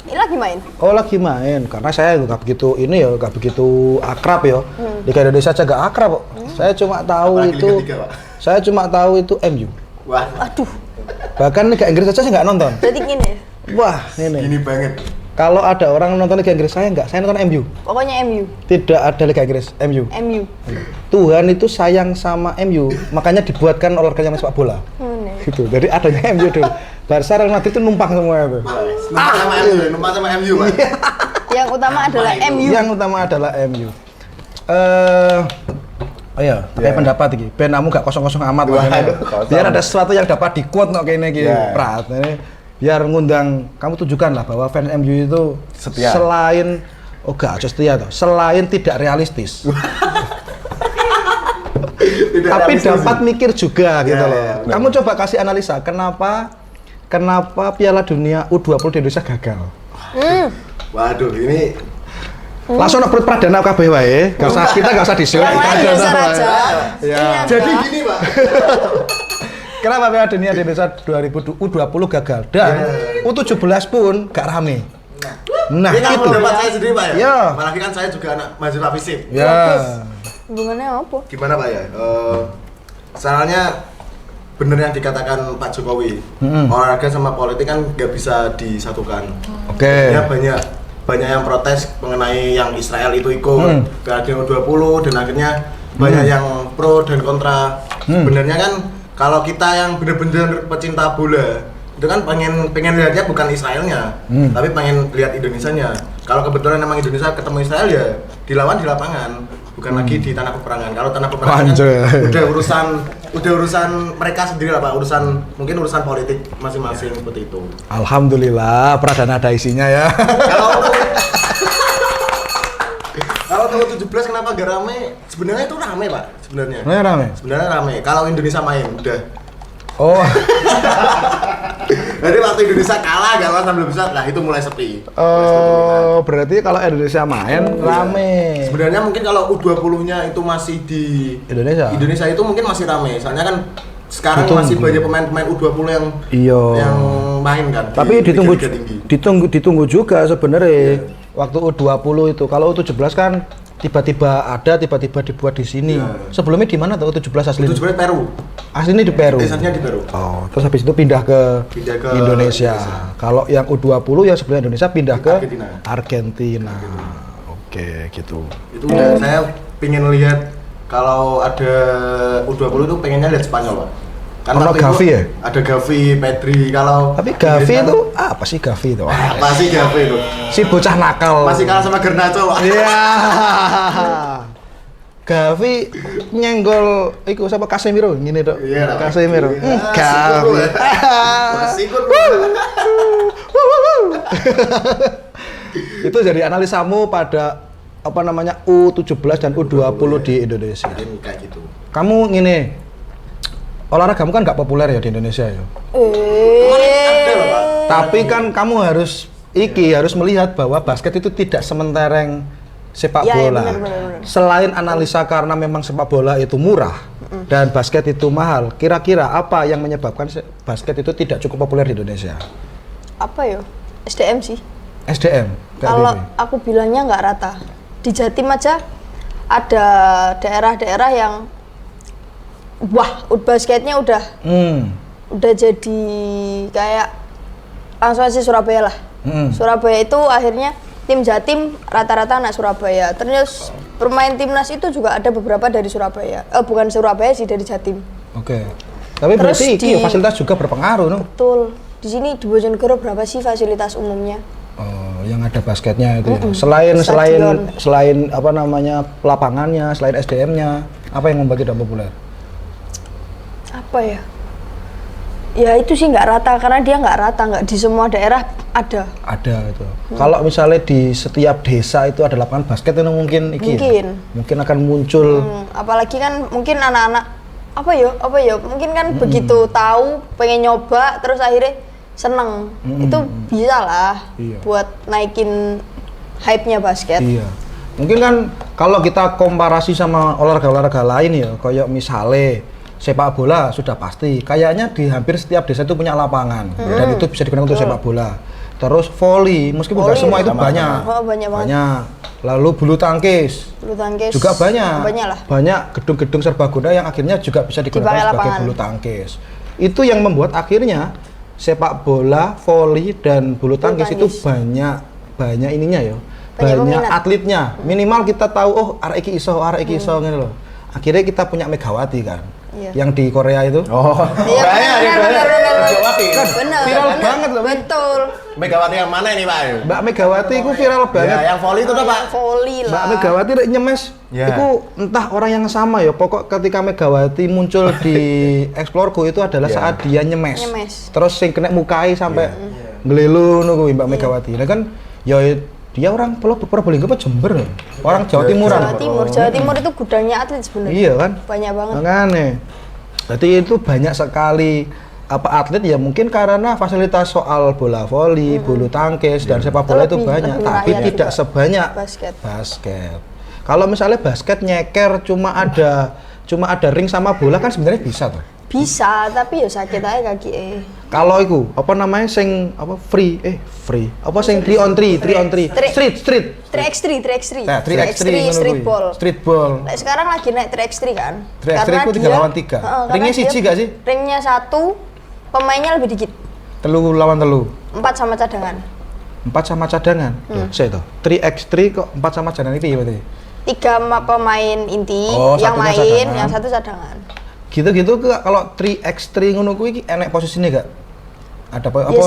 Ini lagi main. Oh lagi main, karena saya nggak begitu ini ya, nggak begitu akrab ya. Liga Indonesia aja nggak akrab kok. Saya cuma tahu Apalagi itu, Liga 3, Pak. saya cuma tahu itu MU. Wah, Aduh. Bahkan Liga Inggris aja saya nggak nonton. Berarti gini ya. Wah ini. gini banget. Kalau ada orang nonton Liga Inggris saya nggak, saya nonton MU. Pokoknya MU. Tidak ada Liga Inggris, MU. MU. Tuhan itu sayang sama MU, makanya dibuatkan olahraganya sepak bola. Nih. Gitu. Jadi adanya MU dulu. Barca Real Madrid itu numpang semua itu. Numpang sama MU, Pak. Yang utama adalah MU. Yang utama adalah MU. Oh iya, pakai pendapat iki. Ben kamu gak kosong-kosong amat. Waduh, Makanya. Biar ada sesuatu yang dapat di-quote kok kene iki, Ya. Prat. Ini biar ngundang kamu tunjukkan lah bahwa fans MU itu Setia. selain gak aja setia toh, selain tidak realistis. Tidak Tapi realistis. dapat mikir juga gitu loh. ya, benar. Kamu coba kasih analisa kenapa Piala Dunia U20 di Indonesia gagal. Waduh, ini Langsung ngeprut Pradana kabeh wae. Kita enggak usah disuruh. Dasar aja. Ya. Jadi gini, Pak. Kenapa Piala Dunia di Indonesia 2020 gagal dan U17 pun gak rame. Nah, ini kan itu. pendapat saya sendiri, Pak ya. Ya. Apalagi kan saya juga anak mahasiswa FISIP. Ya. Hubungannya apa? Gimana, Pak ya? Soalnya bener yang dikatakan Pak Jokowi, olahraga sama politik kan nggak bisa disatukan. Oke. Ya banyak yang protes mengenai yang Israel itu ikut Piala Dunia U20 dan akhirnya banyak yang pro dan kontra. Sebenarnya kan kalau kita yang bener-bener pecinta bola itu kan pengen lihatnya bukan Israelnya, tapi pengen lihat Indonesianya. Kalau kebetulan memang Indonesia ketemu Israel ya dilawan di lapangan, bukan lagi di tanah peperangan. Kalau tanah peperangan kan udah urusan mereka sendiri lah, Pak. Mungkin urusan politik masing-masing seperti itu. Alhamdulillah Pradana ada isinya ya. Kalau tahun 17 kenapa gak rame? Sebenarnya itu rame, Pak. Sebenarnya rame. Kalau Indonesia main udah. Oh. Jadi waktu Indonesia kalah gak lolos sambil besar, nah itu mulai sepi. Oh, berarti kalau Indonesia main rame. Sebenarnya mungkin kalau U20-nya itu masih di Indonesia itu mungkin masih rame. Soalnya kan sekarang masih banyak pemain-pemain U20 yang main kan. Tapi ditunggu juga sebenarnya. Waktu U20 itu. Kalau U17 kan tiba-tiba dibuat di sini. Sebelumnya di mana tuh U17 aslinya? U17 Peru. Aslinya di Peru. Desanya di Peru. Oh, terus habis itu pindah ke Indonesia. Kalau yang U20 ya sebelum Indonesia pindah ke Argentina. Oke, gitu. Itu udah saya pengen lihat kalau ada U20 itu pengennya lihat Spanyol, Pak. Kan Gavi ya? Ada Gavi, Pedri, kalau tapi Gavi itu apa sih Gavi itu? Apa sih Gavi itu? Si bocah nakal. Masih kalah sama Garnacho, Pak. Iya. Gavi nyenggol iku sama Casemiro ngene tok. Iya, Casemiro. Iya, Gavi. Sikut. Itu jadi analisamu pada U17 dan U20 di Indonesia. Mungkin kayak gitu. Kamu ngene, olahragamu kan nggak populer ya di Indonesia ya. Ada loh, Pak. Tapi kan kamu harus melihat bahwa basket itu tidak sementereng sepak bola. Ya, benar. Selain analisa karena memang sepak bola itu murah dan basket itu mahal, kira-kira apa yang menyebabkan basket itu tidak cukup populer di Indonesia? Apa ya? SDM sih. SDM. Kalau aku bilangnya nggak rata. Di Jatim aja ada daerah-daerah yang basketnya udah jadi kayak langsung aja Surabaya lah. Surabaya itu akhirnya tim Jatim rata-rata anak Surabaya. Terus pemain timnas itu juga ada beberapa dari Surabaya. Bukan Surabaya sih, dari Jatim. Oke. Tapi terus berarti fasilitas juga berpengaruh, no? Betul. Di sini di Bojonegoro berapa sih fasilitas umumnya? Oh, yang ada basketnya itu. Selain lapangannya, selain SDM-nya, apa yang membuat tidak populer? Apa ya? Ya itu sih nggak rata, karena dia nggak rata, nggak di semua daerah ada. Ada itu. Kalau misalnya di setiap desa itu ada lapangan basket itu mungkin mungkin akan muncul. Apalagi kan mungkin anak-anak apa ya mungkin kan begitu tahu pengen nyoba terus akhirnya seneng, itu bisa lah buat naikin hype-nya basket. Iya. Mungkin kan kalau kita komparasi sama olahraga-olahraga lain ya, kayak misalnya sepak bola sudah pasti, kayaknya di hampir setiap desa itu punya lapangan dan itu bisa digunakan untuk sepak bola. Terus volley, meskipun nggak semua itu banyak. Banyak. Lalu bulu tangkis juga banyak gedung-gedung serbaguna yang akhirnya juga bisa digunakan sebagai bulu tangkis. Itu yang membuat akhirnya sepak bola, volley dan bulu tangkis itu banyak ininya ya. Banyak atletnya. Minimal kita tahu arek iki iso ngene loh. Akhirnya kita punya Megawati kan. Yang di Korea itu. Iya, benar. Megawati kan viral banget loh. Betul. Megawati yang mana ini, Pak? Mbak Megawati itu viral banget. Ya, yang volley itu Pak. Volley lah. Mbak Megawati rek nyemes. Itu entah orang yang sama ya. Pokok ketika Megawati muncul di Explore-ku itu adalah saat dia nyemes. Terus sing kena mukai sampai ngelelu kuwi Mbak Megawati. Nah kan ya dia orang Probolinggo apa Jember ya? Orang Jawa Timuran. Jawa Timur itu gudangnya atlet sebenarnya. Iya kan? Banyak banget. Makanya. Jadi itu banyak sekali atlet ya mungkin karena fasilitas soal bola voli, bulu tangkis dan sepak bola itu banyak, tapi tidak sebanyak basket. Kalau misalnya basket nyeker cuma ada ring sama bola kan sebenarnya bisa tuh. Bisa, tapi ya sakit aja kaki. Kalau itu apa namanya sing apa free apa sing 3 on 3 street 3x3 nah 3x3 street ball nah, sekarang lagi naik 3x3 kan 3x3 itu 3 lawan 3 ringnya siji gak sih? Ringnya 1 pemainnya lebih dikit 3 lawan 3 4 sama cadangan saya itu 3x3 kok 4 sama cadangan itu ya berarti 3 pemain inti yang main cadangan. Yang 1 cadangan gitu kalau 3x3 ngono kuwi enek posisinya gak? Ada apa? Ya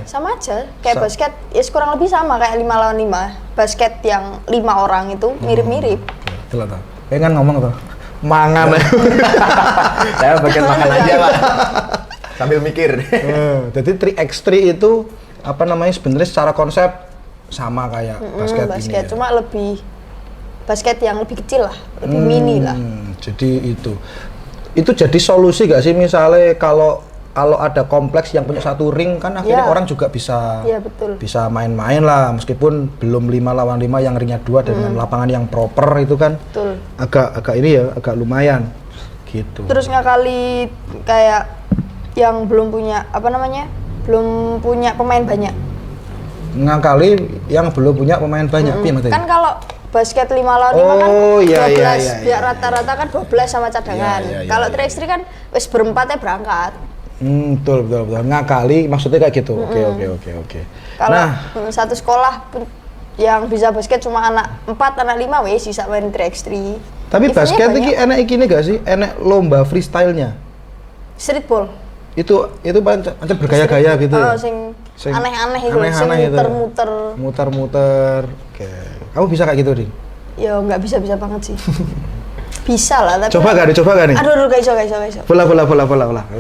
sama aja kayak basket ya kurang lebih sama kayak 5 lawan 5 basket yang 5 orang itu mirip-mirip itulah tau pengen ngomong tuh mangan saya bagian makan aja Pak sambil mikir jadi 3x3 itu apa namanya sebenarnya secara konsep sama kayak basket ini ya? Cuma lebih basket yang lebih kecil lah lebih mini lah jadi itu jadi solusi gak sih misalnya kalau ada kompleks yang punya 1 ring kan akhirnya orang juga bisa bisa main-main lah meskipun belum 5 lawan 5 yang ringnya 2 dengan lapangan yang proper itu kan agak ini ya agak lumayan gitu. Terus ngakali kayak yang belum punya belum punya pemain banyak. Ngakali yang belum punya pemain banyak kan kalau basket 5 lawan 5 kan 12 biar rata-rata kan 12 sama cadangan. Kalau 3x3 kan wis berempatnya berangkat. Betul. Ngakali maksudnya kayak gitu. Oke. Kalau satu sekolah yang bisa basket cuma anak 4, anak 5 wes bisa main 3x3. Tapi basket iki enak iki gak sih? Enak lomba freestyle-nya. Street ball. Itu pancen bergaya-gaya gitu. Sing aneh-aneh itu, muter-muter. Oke. Kamu bisa kayak gitu, Din? Ya nggak bisa banget sih. Bisa lah, tapi coba gak nih? Aduh, gak iso. Bola.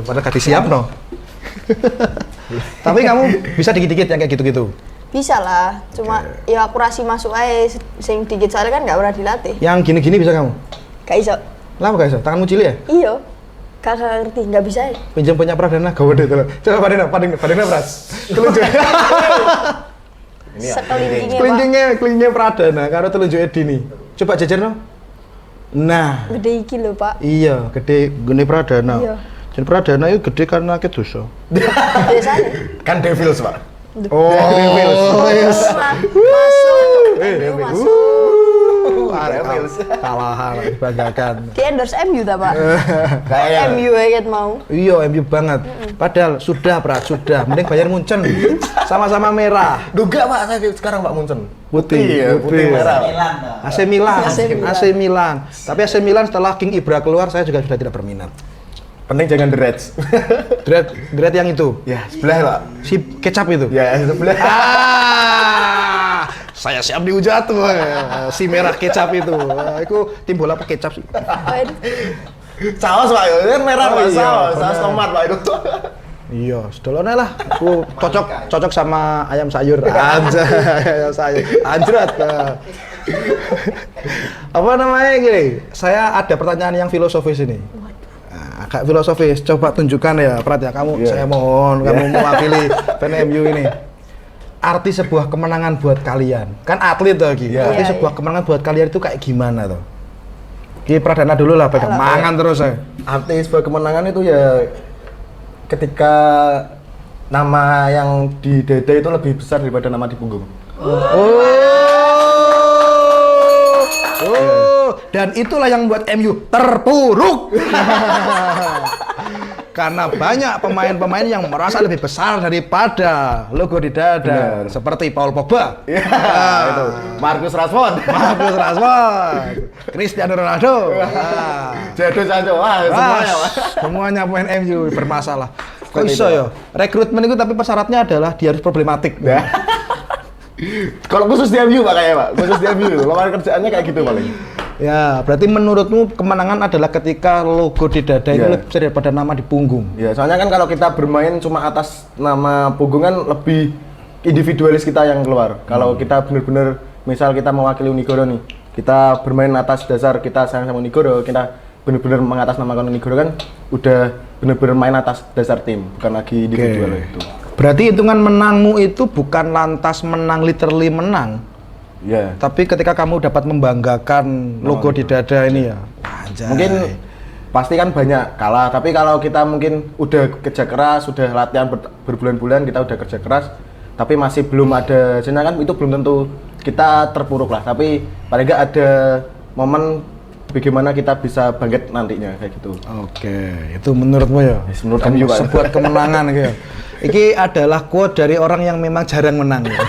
Pada gak disiap no. Tapi kamu bisa dikit-dikit yang kayak gitu-gitu? Bisa lah, cuma ya akurasi masuk aja sing dikit soalnya kan nggak pernah dilatih. Yang gini-gini bisa kamu? Gak iso. Lama gak iso? Tanganmu cilik ya? Iya. Kakak ngerti, nggak bisa ya. Pinjam punya Pradana, gawe deh tuh. Coba Pradana Pras. Telunjuk. Kelingkingnya Pradana, karo telunjuk Edi nih. Coba jajar no. Nah. Gede iki lho Pak. Iya, gede Pradana. Iya. Jadi Pradana itu gede karena akeh dosa. Biasanya. Kan Devils Pak. Devils. Masuk. Devils. Kalahan, dibanggakan. Di endorse MU ta Pak? MU aja mau. Iya, MU banget. Padahal sudah. Mending bayar Munchen. Sama-sama merah. Duga Pak, saya sekarang Pak Munchen. Putih merah. AC Milan. Tapi AC Milan setelah King Ibra keluar, saya juga sudah tidak berminat. Penting jangan the Reds. Dread yang itu. Ya, sebelah Pak. Si kecap itu. Ya, sebelah. Saya siap dihujat tuh. Si merah kecap itu. Aku tim bola pakai kecap sih. Saus Pak, itu kan merah Pak, saus tomat Pak itu. Iya, sedolone lah. Aku cocok sama ayam sayur. Anjrat. Apa namanya gini? Saya ada pertanyaan yang filosofis ini. Agak filosofis. Coba tunjukkan ya, Prat ya. Kamu, saya mohon kamu mewakili fan MU ini. Arti sebuah kemenangan buat kalian. Kan atlet tuh Ki. Arti sebuah kemenangan buat kalian itu kayak gimana tuh? Ki Pradana dulu lah, pegang mangan terus saya. Arti sebuah kemenangan itu ya ketika nama yang di dada itu lebih besar daripada nama di punggung. Dan itulah yang membuat MU terpuruk. Karena banyak pemain-pemain yang merasa lebih besar daripada logo di dada. Seperti Paul Pogba. Itu. Marcus Rashford. Cristiano Ronaldo. Jadon Sancho. Semuanya pemain MU bermasalah. Kok iso ya? Rekrutmen itu tapi persyaratnya adalah dia harus problematik. Kalau khusus di MU Pak kayaknya Pak. Khusus di MU. Lowongan kerjaannya kayak gitu paling. Ya, berarti menurutmu kemenangan adalah ketika logo di dada itu lebih besar daripada nama di punggung. Ya, soalnya kan kalau kita bermain cuma atas nama punggung kan lebih individualis kita yang keluar. Kalau kita benar-benar misal kita mewakili Unigoro nih, kita bermain atas dasar kita sayang sama Unigoro, kita benar-benar mengatasnamakan Unigoro kan udah benar-benar main atas dasar tim, bukan lagi individual itu. Berarti hitungan menangmu itu bukan lantas menang literally menang. Ya. Tapi ketika kamu dapat membanggakan logo di dada ini ya. Anjay. Mungkin pasti kan banyak kalah, tapi kalau kita mungkin udah kerja keras, sudah latihan berbulan-bulan, kita udah kerja keras, tapi masih belum ada hasilnya kan itu belum tentu kita terpuruk lah. Tapi paling nggak ada momen bagaimana kita bisa bangkit nantinya kayak gitu. Oke, itu menurutmu ya? Menurut kami juga sebuah kemenangan gitu. Ini adalah quote dari orang yang memang jarang menang. Ya.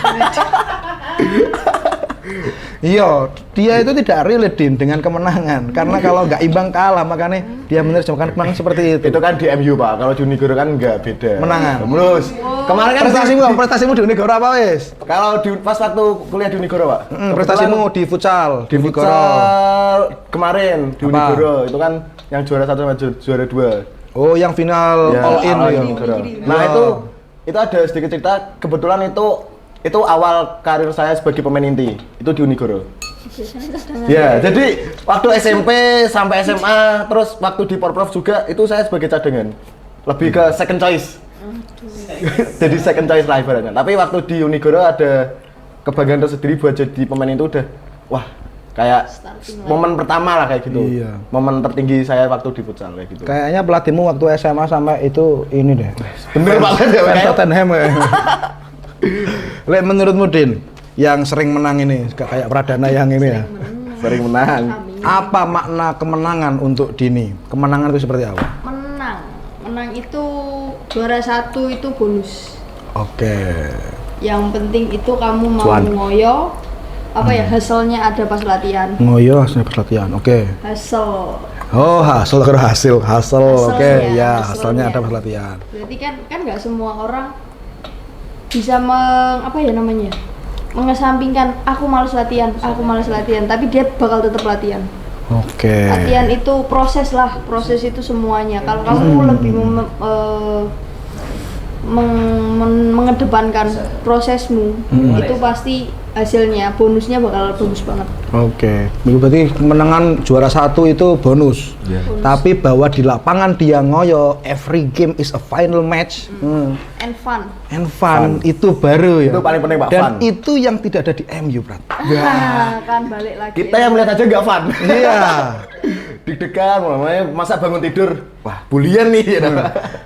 Iya, dia itu tidak relate dengan kemenangan karena kalau nggak imbang kalah makanya dia menerjemahkan kemenangan seperti itu. Itu kan di MU Pak, kalau di Unigoro kan nggak beda. Menangan. Terus kemarin kan prestasimu di Unigoro apa wis? Kalau pas waktu kuliah di Unigoro Pak. Prestasimu di futsal di Unigoro. Futsal kemarin di Unigoro itu kan yang juara 1 sama juara 2. Oh, yang final Ya, all in ya. Unigoro. Nah, itu ada sedikit cerita, kebetulan itu awal karir saya sebagai pemain inti, itu di Unigoro. Ya, jadi waktu SMP sampai SMA, terus waktu di Porprov juga, itu saya sebagai cadangan. Lebih ke second choice. Jadi second choice lah ibaratnya. Tapi waktu di Unigoro ada kebanggaan tersendiri buat jadi pemain itu udah, wah, kayak momen pertama lah kayak gitu. Iya. Momen tertinggi saya waktu di futsal kayak gitu. Kayaknya pelatihmu waktu SMA sampai itu ini deh. Bener banget ya, Fans Tottenham ya. Lek menurutmu Din, yang sering menang ini kayak Pradana yang ini ya. Sering menang. Apa makna kemenangan untuk Dini? Kemenangan itu seperti apa? Menang itu juara 1 itu bonus. Oke. Yang penting itu kamu mau Cuan. ngoyo hasilnya ada pas latihan. Ngoyo hasilnya pas latihan. Oke. Hasil. Oh, hasil. Oke, Hasilnya, ya, hasilnya hasilnya. ada pas latihan. Berarti kan nggak semua orang bisa mengesampingkan aku malas latihan, tapi dia bakal tetap latihan. Oke. Latihan itu proses itu semuanya. Kalau kamu lebih mengedepankan prosesmu, itu pasti hasilnya, bonusnya bakal bagus banget. Oke, berarti kemenangan juara 1 itu bonus. Bonus. Tapi bahwa di lapangan dia ngoyo, every game is a final match. And fun. And fun, itu baru ya. Itu paling penting Pak, Dan fun. itu yang tidak ada di MU, Brat. Kan balik lagi. Kita yang melihat aja nggak fun. Iya. Deg-degan, masa bangun tidur, wah bulian nih.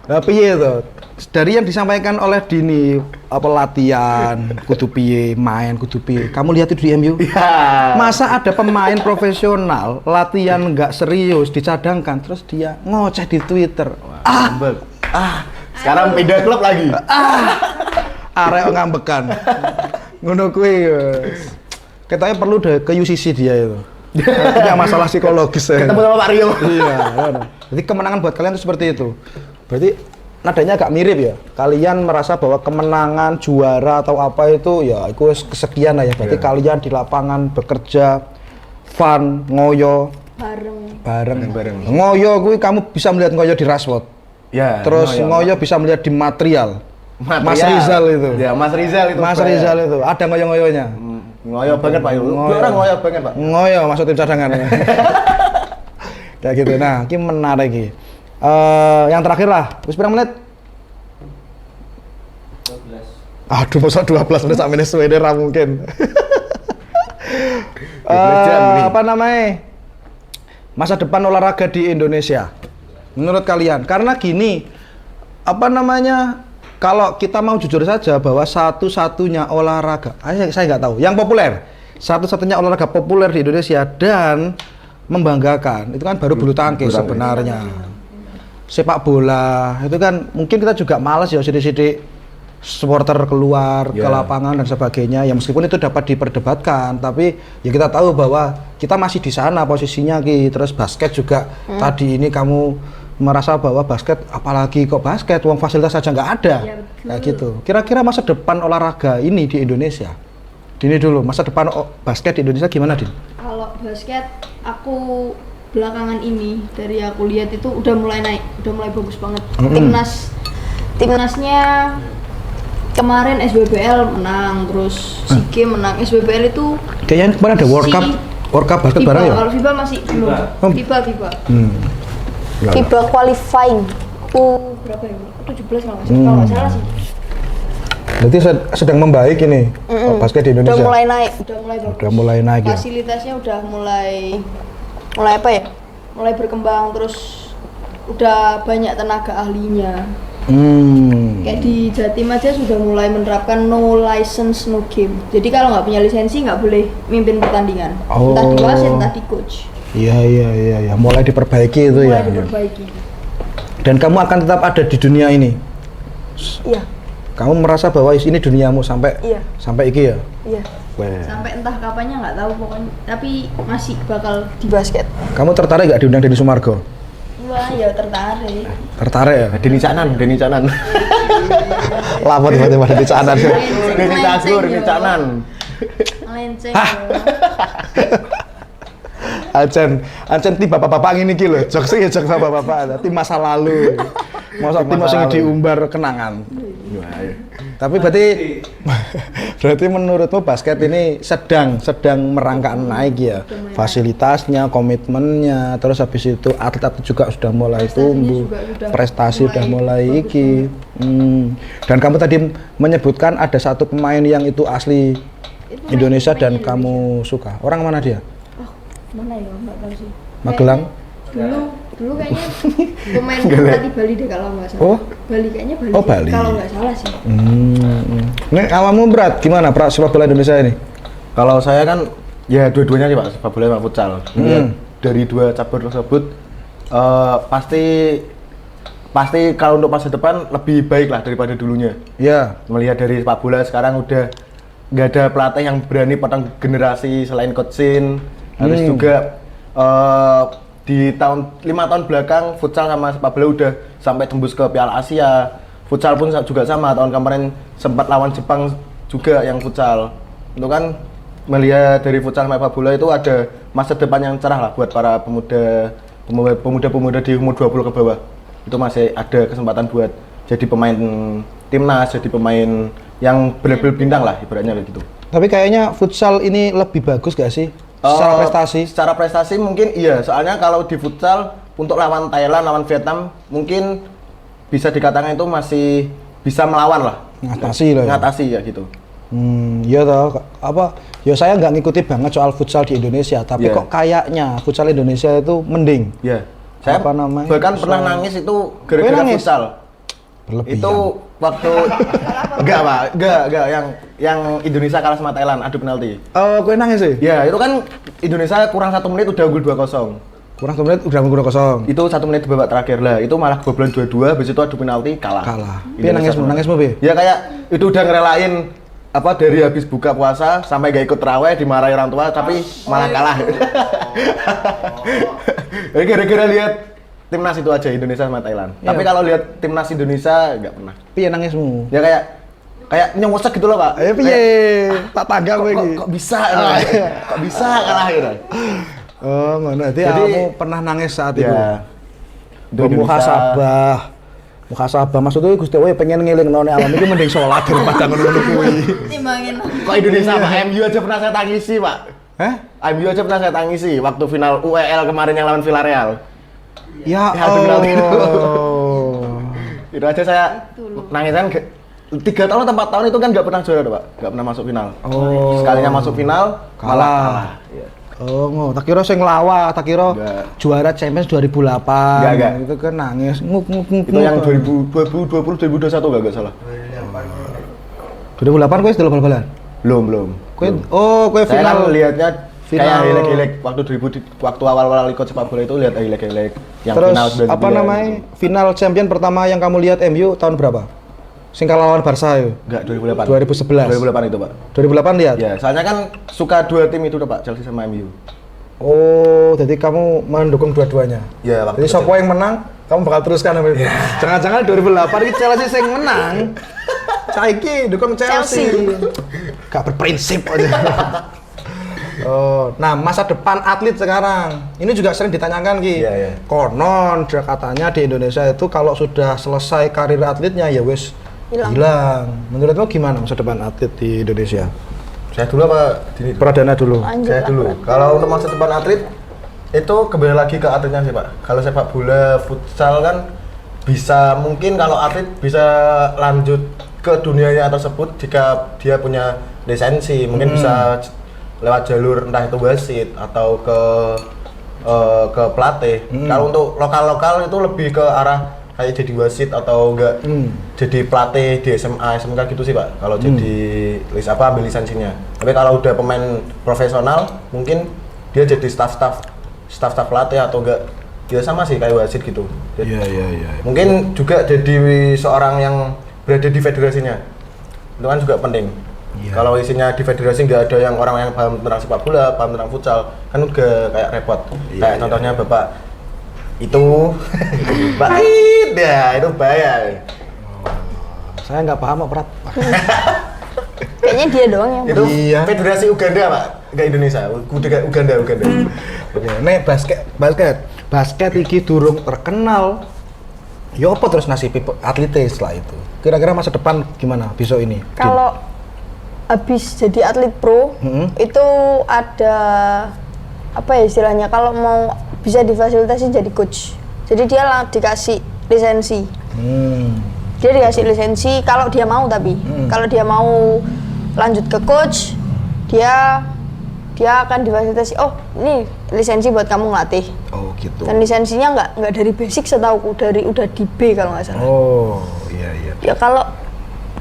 Tapi itu dari yang disampaikan oleh Dini, apa latihan, kudu piye, main kudu piye. Kamu lihat itu di MU? Ya. Masa ada pemain profesional latihan nggak serius dicadangkan, terus dia ngoceh di Twitter. Sekarang pindah klub lagi. Arek ngambekan. Ngono kuwi. Katanya perlu deh ke UCC dia itu. Punya masalah psikologis ya. Ketemu sama Pak Rio. Iya. Jadi kemenangan buat kalian itu seperti itu. Berarti nadanya agak mirip ya. Kalian merasa bahwa kemenangan, juara atau apa itu ya itu kesekian lah ya. Berarti kalian di lapangan bekerja fun, ngoyo bareng. Ngoyo kuwi kamu bisa melihat ngoyo di Rashford. Ya. Terus ngoyo bisa melihat di material. Mas Rizal itu. Ya, Mas Rizal itu. Mas Rizal itu ada ngoyo-ngoyonya. Ngoyo banget Pak. Orang ngoyo banget Pak. Ngoyo masuk tim cadangan. Kayak gitu. Nah, ini menarik iki. Yang terakhir lah. Wis pirang menit? 12. Aduh, masa 12 menit sak menit suwe ra mungkin. Apa namanya? Masa depan olahraga di Indonesia. Menurut kalian? Karena gini, apa namanya? Kalau kita mau jujur saja bahwa satu-satunya olahraga, saya nggak tahu, yang populer, satu-satunya olahraga populer di Indonesia dan membanggakan, itu kan baru bulu tangkis sebenarnya. Sepak bola, itu kan mungkin kita juga males ya sidik-sidik supporter keluar ke lapangan dan sebagainya. Ya meskipun itu dapat diperdebatkan, tapi ya kita tahu bahwa kita masih di sana posisinya Ki. Terus basket juga tadi ini kamu merasa bahwa basket, apalagi kok basket, uang fasilitas saja nggak ada, ya, kayak gitu. Kira-kira masa depan olahraga ini di Indonesia, Dini dulu, masa depan basket di Indonesia gimana, Din? Kalau basket, aku belakangan ini dari aku lihat itu udah mulai naik, udah mulai bagus banget. Timnasnya kemarin SBBL menang, terus SEA Games menang. SBBL itu kayaknya kemarin ada World Cup basket bareng ya? Kalau FIBA masih belum. Oh. FIBA. FIBA qualifying berapa ya? 17 kalau nggak salah sih. Berarti sedang membaik ini basket di Indonesia. Udah mulai naik, udah mulai bagus. Udah mulai naik ya. Fasilitasnya udah mulai apa ya? Mulai berkembang, terus udah banyak tenaga ahlinya. Kayak di Jatim aja sudah mulai menerapkan no license no game. Jadi kalau nggak punya lisensi nggak boleh mimpin pertandingan. Entah di wasit, entah di coach. Iya. Mulai diperbaiki itu ya. Mulai diperbaiki. Dan kamu akan tetap ada di dunia ini. Iya. Kamu merasa bahwa ini duniamu sampai iki ya? Iya. Sampai entah kapannya nggak tahu pokoknya. Tapi masih bakal di basket. Kamu tertarik nggak diundang Denny Sumargo? Wah, ya tertarik. Tertarik ya? Denny Canan. Lama tiba-tiba Denny Canan. Denny Canan. Melenceng. Ancen ti bapak-bapak ngene iki lho, jok sing jok sama bapak-bapak, tim masa lalu. Masa tim sing diumbar kenangan. Tapi berarti menurutmu basket ini sedang merangkak naik ya, fasilitasnya, komitmennya, terus habis itu atlet juga sudah mulai tumbuh, prestasi sudah mulai iki. Dan kamu tadi menyebutkan ada satu pemain yang itu asli Indonesia dan kamu suka. Orang mana dia? Mana ya, nggak tahu sih. Magelang? Dulu kayaknya pemain pelatih Bali deh kalau nggak salah. Oh? Bali kayaknya Bali. Oh, Bali. Kalau nggak salah sih. Ini awalmu berat gimana sepak bola Indonesia ini? Kalau saya kan ya dua-duanya sih Pak, sepak bola sama futsal. Dari dua cabur tersebut pasti kalau untuk masa depan lebih baik lah daripada dulunya. Ya. Melihat dari sepak bola sekarang udah nggak ada pelatih yang berani potong generasi selain Coach Sin. Harus juga di 5 tahun belakang futsal sama sepak bola udah sampai tembus ke Piala Asia. Futsal pun juga sama, tahun kemarin sempat lawan Jepang juga yang futsal. Itu kan melihat dari futsal sama sepak bola itu ada masa depan yang cerah lah buat para pemuda-pemuda di umur 20 ke bawah. Itu masih ada kesempatan buat jadi pemain timnas, jadi pemain yang benar-benar bintang lah ibaratnya gitu. Tapi kayaknya futsal ini lebih bagus gak sih? Secara prestasi? Secara prestasi mungkin iya, soalnya kalau di futsal untuk lawan Thailand, lawan Vietnam mungkin bisa dikatakan itu masih bisa melawan lah. Ngatasi ya gitu. Iya toh, ya saya nggak ngikuti banget soal futsal di Indonesia, tapi kok kayaknya futsal Indonesia itu mending. Iya. Saya bahkan pernah nangis itu gara-gara futsal. Berlebihan. Itu waktu enggak yang Indonesia kalah sama Thailand adu penalti. Oh, gue nangis sih. Ya, itu kan Indonesia kurang 1 menit udah unggul 2-0. Kurang 1 menit udah unggul 2-0. Itu 1 menit di babak terakhir lah. Itu malah kebobolan 2-2, habis itu adu penalti kalah. Piye nangismu, Piye? Ya kayak itu udah ngerelain dari habis buka puasa sampai gak ikut tarawih dimarahi orang tua tapi malah kalah. Gara-gara lihat timnas itu aja Indonesia sama Thailand. Tapi kalau lihat timnas Indonesia nggak pernah. Piye nangismu? Ya kayak nyengosek gitu loh Pak. Piye? Tak tangga kowe iki. Kok bisa? Kok bisa kalah gitu. Oh, ngono. Jadi kamu pernah nangis saat itu. Muhasabah maksudnya Gusti Allah pengen ngelingno nek alam iki mending salat daripada ngono kuwi. Timbangin. Kok Indonesia sama MU aja pernah saya tangisi, Pak. Hah? MU aja pernah saya tangisi waktu final UEL kemarin yang lawan Villarreal. Ya itu aja saya nangis kan 3 tahun atau 4 tahun itu kan nggak pernah juara Pak, nggak pernah masuk final. Sekalinya masuk final malah kalah. Ya. Oh, tak kira sing lawa, tak kira juara Champions 2008. Enggak. Itu kan nangis. Itu yang 2020 2021 enggak salah. 2008 kowe sudah bal-balan? Belum. Kowe Saya final kan lihatnya final kayak highlight waktu awal-awal ikut sepak bola itu lihat highlight yang terus final. Terus apa namanya? Final champion pertama yang kamu lihat MU tahun berapa? Sing kalah lawan Barca itu? Enggak, 2008. 2008 itu, Pak. 2008 lihat? Ya, soalnya kan suka dua tim itu, Pak, Chelsea sama MU. Oh, jadi kamu mendukung dua-duanya? Ya, waktu jadi siapa yang menang, kamu bakal teruskan sama itu? Jangan-jangan 2008 ini Chelsea yang menang. Saiki dukung Chelsea. Gak berprinsip aja. Oh, nah masa depan atlet sekarang ini juga sering ditanyakan Ki. Iya. Konon katanya di Indonesia itu kalau sudah selesai karir atletnya ya wis hilang. Menurutmu gimana masa depan atlet di Indonesia? Saya dulu apa? Pradana dulu. Saya dulu. Kalau untuk masa depan atlet itu kembali lagi ke atletnya sih Pak. Kalau sepak bola, futsal kan bisa mungkin kalau atlet bisa lanjut ke dunianya tersebut jika dia punya lisensi, mungkin bisa lewat jalur entah itu wasit atau ke pelatih. Kalau untuk lokal-lokal itu lebih ke arah kayak jadi wasit atau enggak jadi pelatih di SMA, SMK gitu sih Pak. Kalau jadi ambil lisensinya. Tapi kalau udah pemain profesional mungkin dia jadi staff pelatih atau enggak, ya sama sih kayak wasit gitu. Iya. Mungkin juga jadi seorang yang berada di federasinya. Itu kan juga penting. Iya. Kalau isinya di federasi nggak ada yang orang yang paham tentang sepak bola, paham tentang futsal, kan udah kayak repot. Kayak contohnya Bapak itu baik ya, itu bahaya. Saya nggak paham kok, Prat. Kayaknya dia doang yang Itu Federasi Uganda Pak, nggak Indonesia. Uganda. Oke, nek basket iki durung terkenal. Ya apa terus nasib atletnya setelah itu? Kira-kira masa depan gimana besok ini? kalau habis jadi atlet pro itu ada apa ya istilahnya, kalau mau bisa difasilitasi jadi coach. Jadi dia dikasih lisensi. Dia dikasih lisensi kalau dia mau, tapi kalau dia mau lanjut ke coach, dia akan difasilitasi. Oh, ini lisensi buat kamu ngelatih. Oh gitu. Dan lisensinya nggak dari basic setauku, udah di B kalau nggak salah. Oh iya. Ya kalau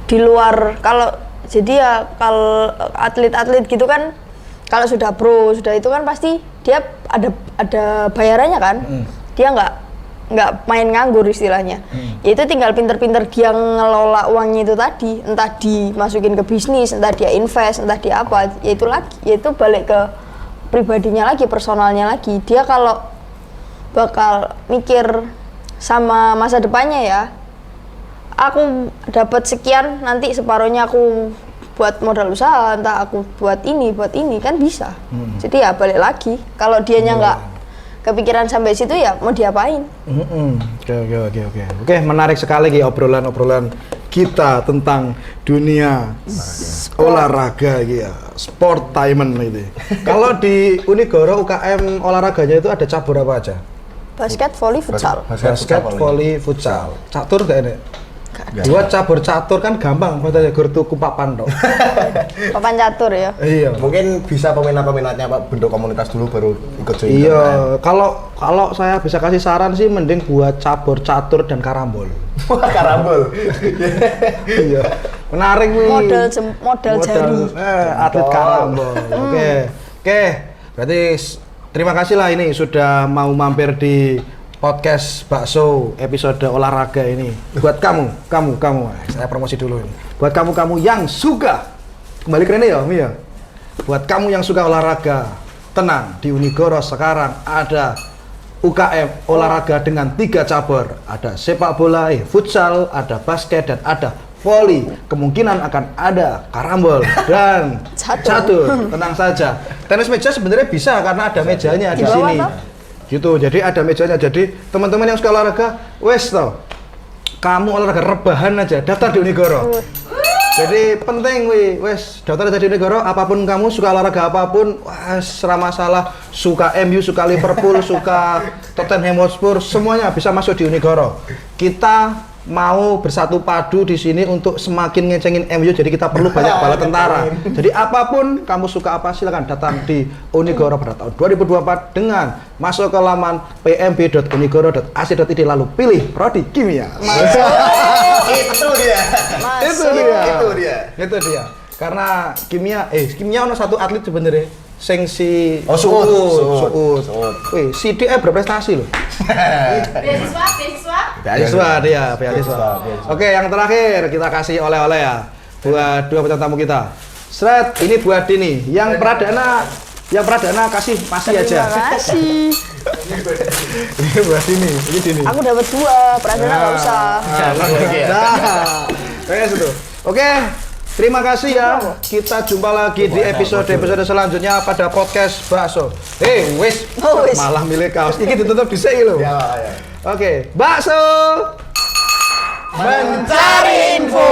di luar, kalau atlet-atlet gitu kan, kalau sudah pro sudah itu kan pasti dia ada bayarannya kan. Dia nggak main nganggur istilahnya. Yaitu tinggal pinter-pinter dia ngelola uangnya itu tadi, entah dimasukin ke bisnis, entah dia invest, entah dia apa. Yaitu balik ke pribadinya lagi, personalnya lagi. Dia kalau bakal mikir sama masa depannya ya, aku dapat sekian, nanti separuhnya aku buat modal usaha, entah aku buat ini kan bisa. Jadi ya balik lagi, kalau dianya nggak kepikiran sampai situ ya mau diapain. Oke, menarik sekali obrolan kita tentang dunia olahraga ya, sportainment itu. Kalau di Unigoro UKM olahraganya itu ada cabur apa aja? Basket, volley, futsal. Basket, volley, futsal. Catur gak ini? Buat cabur catur kan gampang, katanya gur tuku papan dong. Papan catur ya. Iya. Mungkin bisa peminat-peminatnya Pak bentuk komunitas dulu baru ikut join. Iya, kalau saya bisa kasih saran sih mending buat cabur catur dan karambol. Wah, karambol. Iya. Menarik nih. Modal jari. Atlet karambol. Oke. Berarti terima kasih lah ini sudah mau mampir di podcast Bakso episode olahraga ini. Buat kamu, saya promosi dulu ini. Buat kamu yang suka, kembali ke Rene ya, Mi ya. Buat kamu yang suka olahraga, tenang, di Unigoro sekarang ada UKM olahraga dengan 3 cabur. Ada sepak bola, futsal, ada basket, dan ada volley. Kemungkinan akan ada karambol dan catur. Tenang saja. Tenis meja sebenarnya bisa karena ada mejanya di sini. Gitu, jadi ada mejanya. Jadi teman-teman yang suka olahraga, wes toh, kamu olahraga rebahan aja, daftar di Unigoro. Jadi penting wes daftar aja di Unigoro. Apapun kamu suka olahraga apapun, wes serama masalah, suka MU, suka Liverpool, suka Tottenham Hotspur, semuanya bisa masuk di Unigoro. Kita mau bersatu padu di sini untuk semakin ngecengin MU, jadi kita perlu banyak bala tentara. Jadi apapun kamu suka apa, silakan datang di Unigoro pada tahun 2024 dengan masuk ke laman pmb.unigoro.ac.id lalu pilih prodi kimia. Itu dia. Karena kimia ono satu atlet sebenarnya sing si Suud. Wih, si dia berprestasi loh. Beasiswa. Oke, yang terakhir kita kasih oleh-oleh ya buat dua bintang tamu kita. Sret, ini buat Dini. Yang pradana kasih masih aja. Terima kasih. Ini buat Dini. Aku dapat 2, pradana nggak usah. Oke. Terima kasih ya. Kita jumpa lagi di episode selanjutnya pada podcast Bakso. Wis. Malah milih kaos. Iki ditutup dhisik lho. Ya. Oke, Bakso mencari info.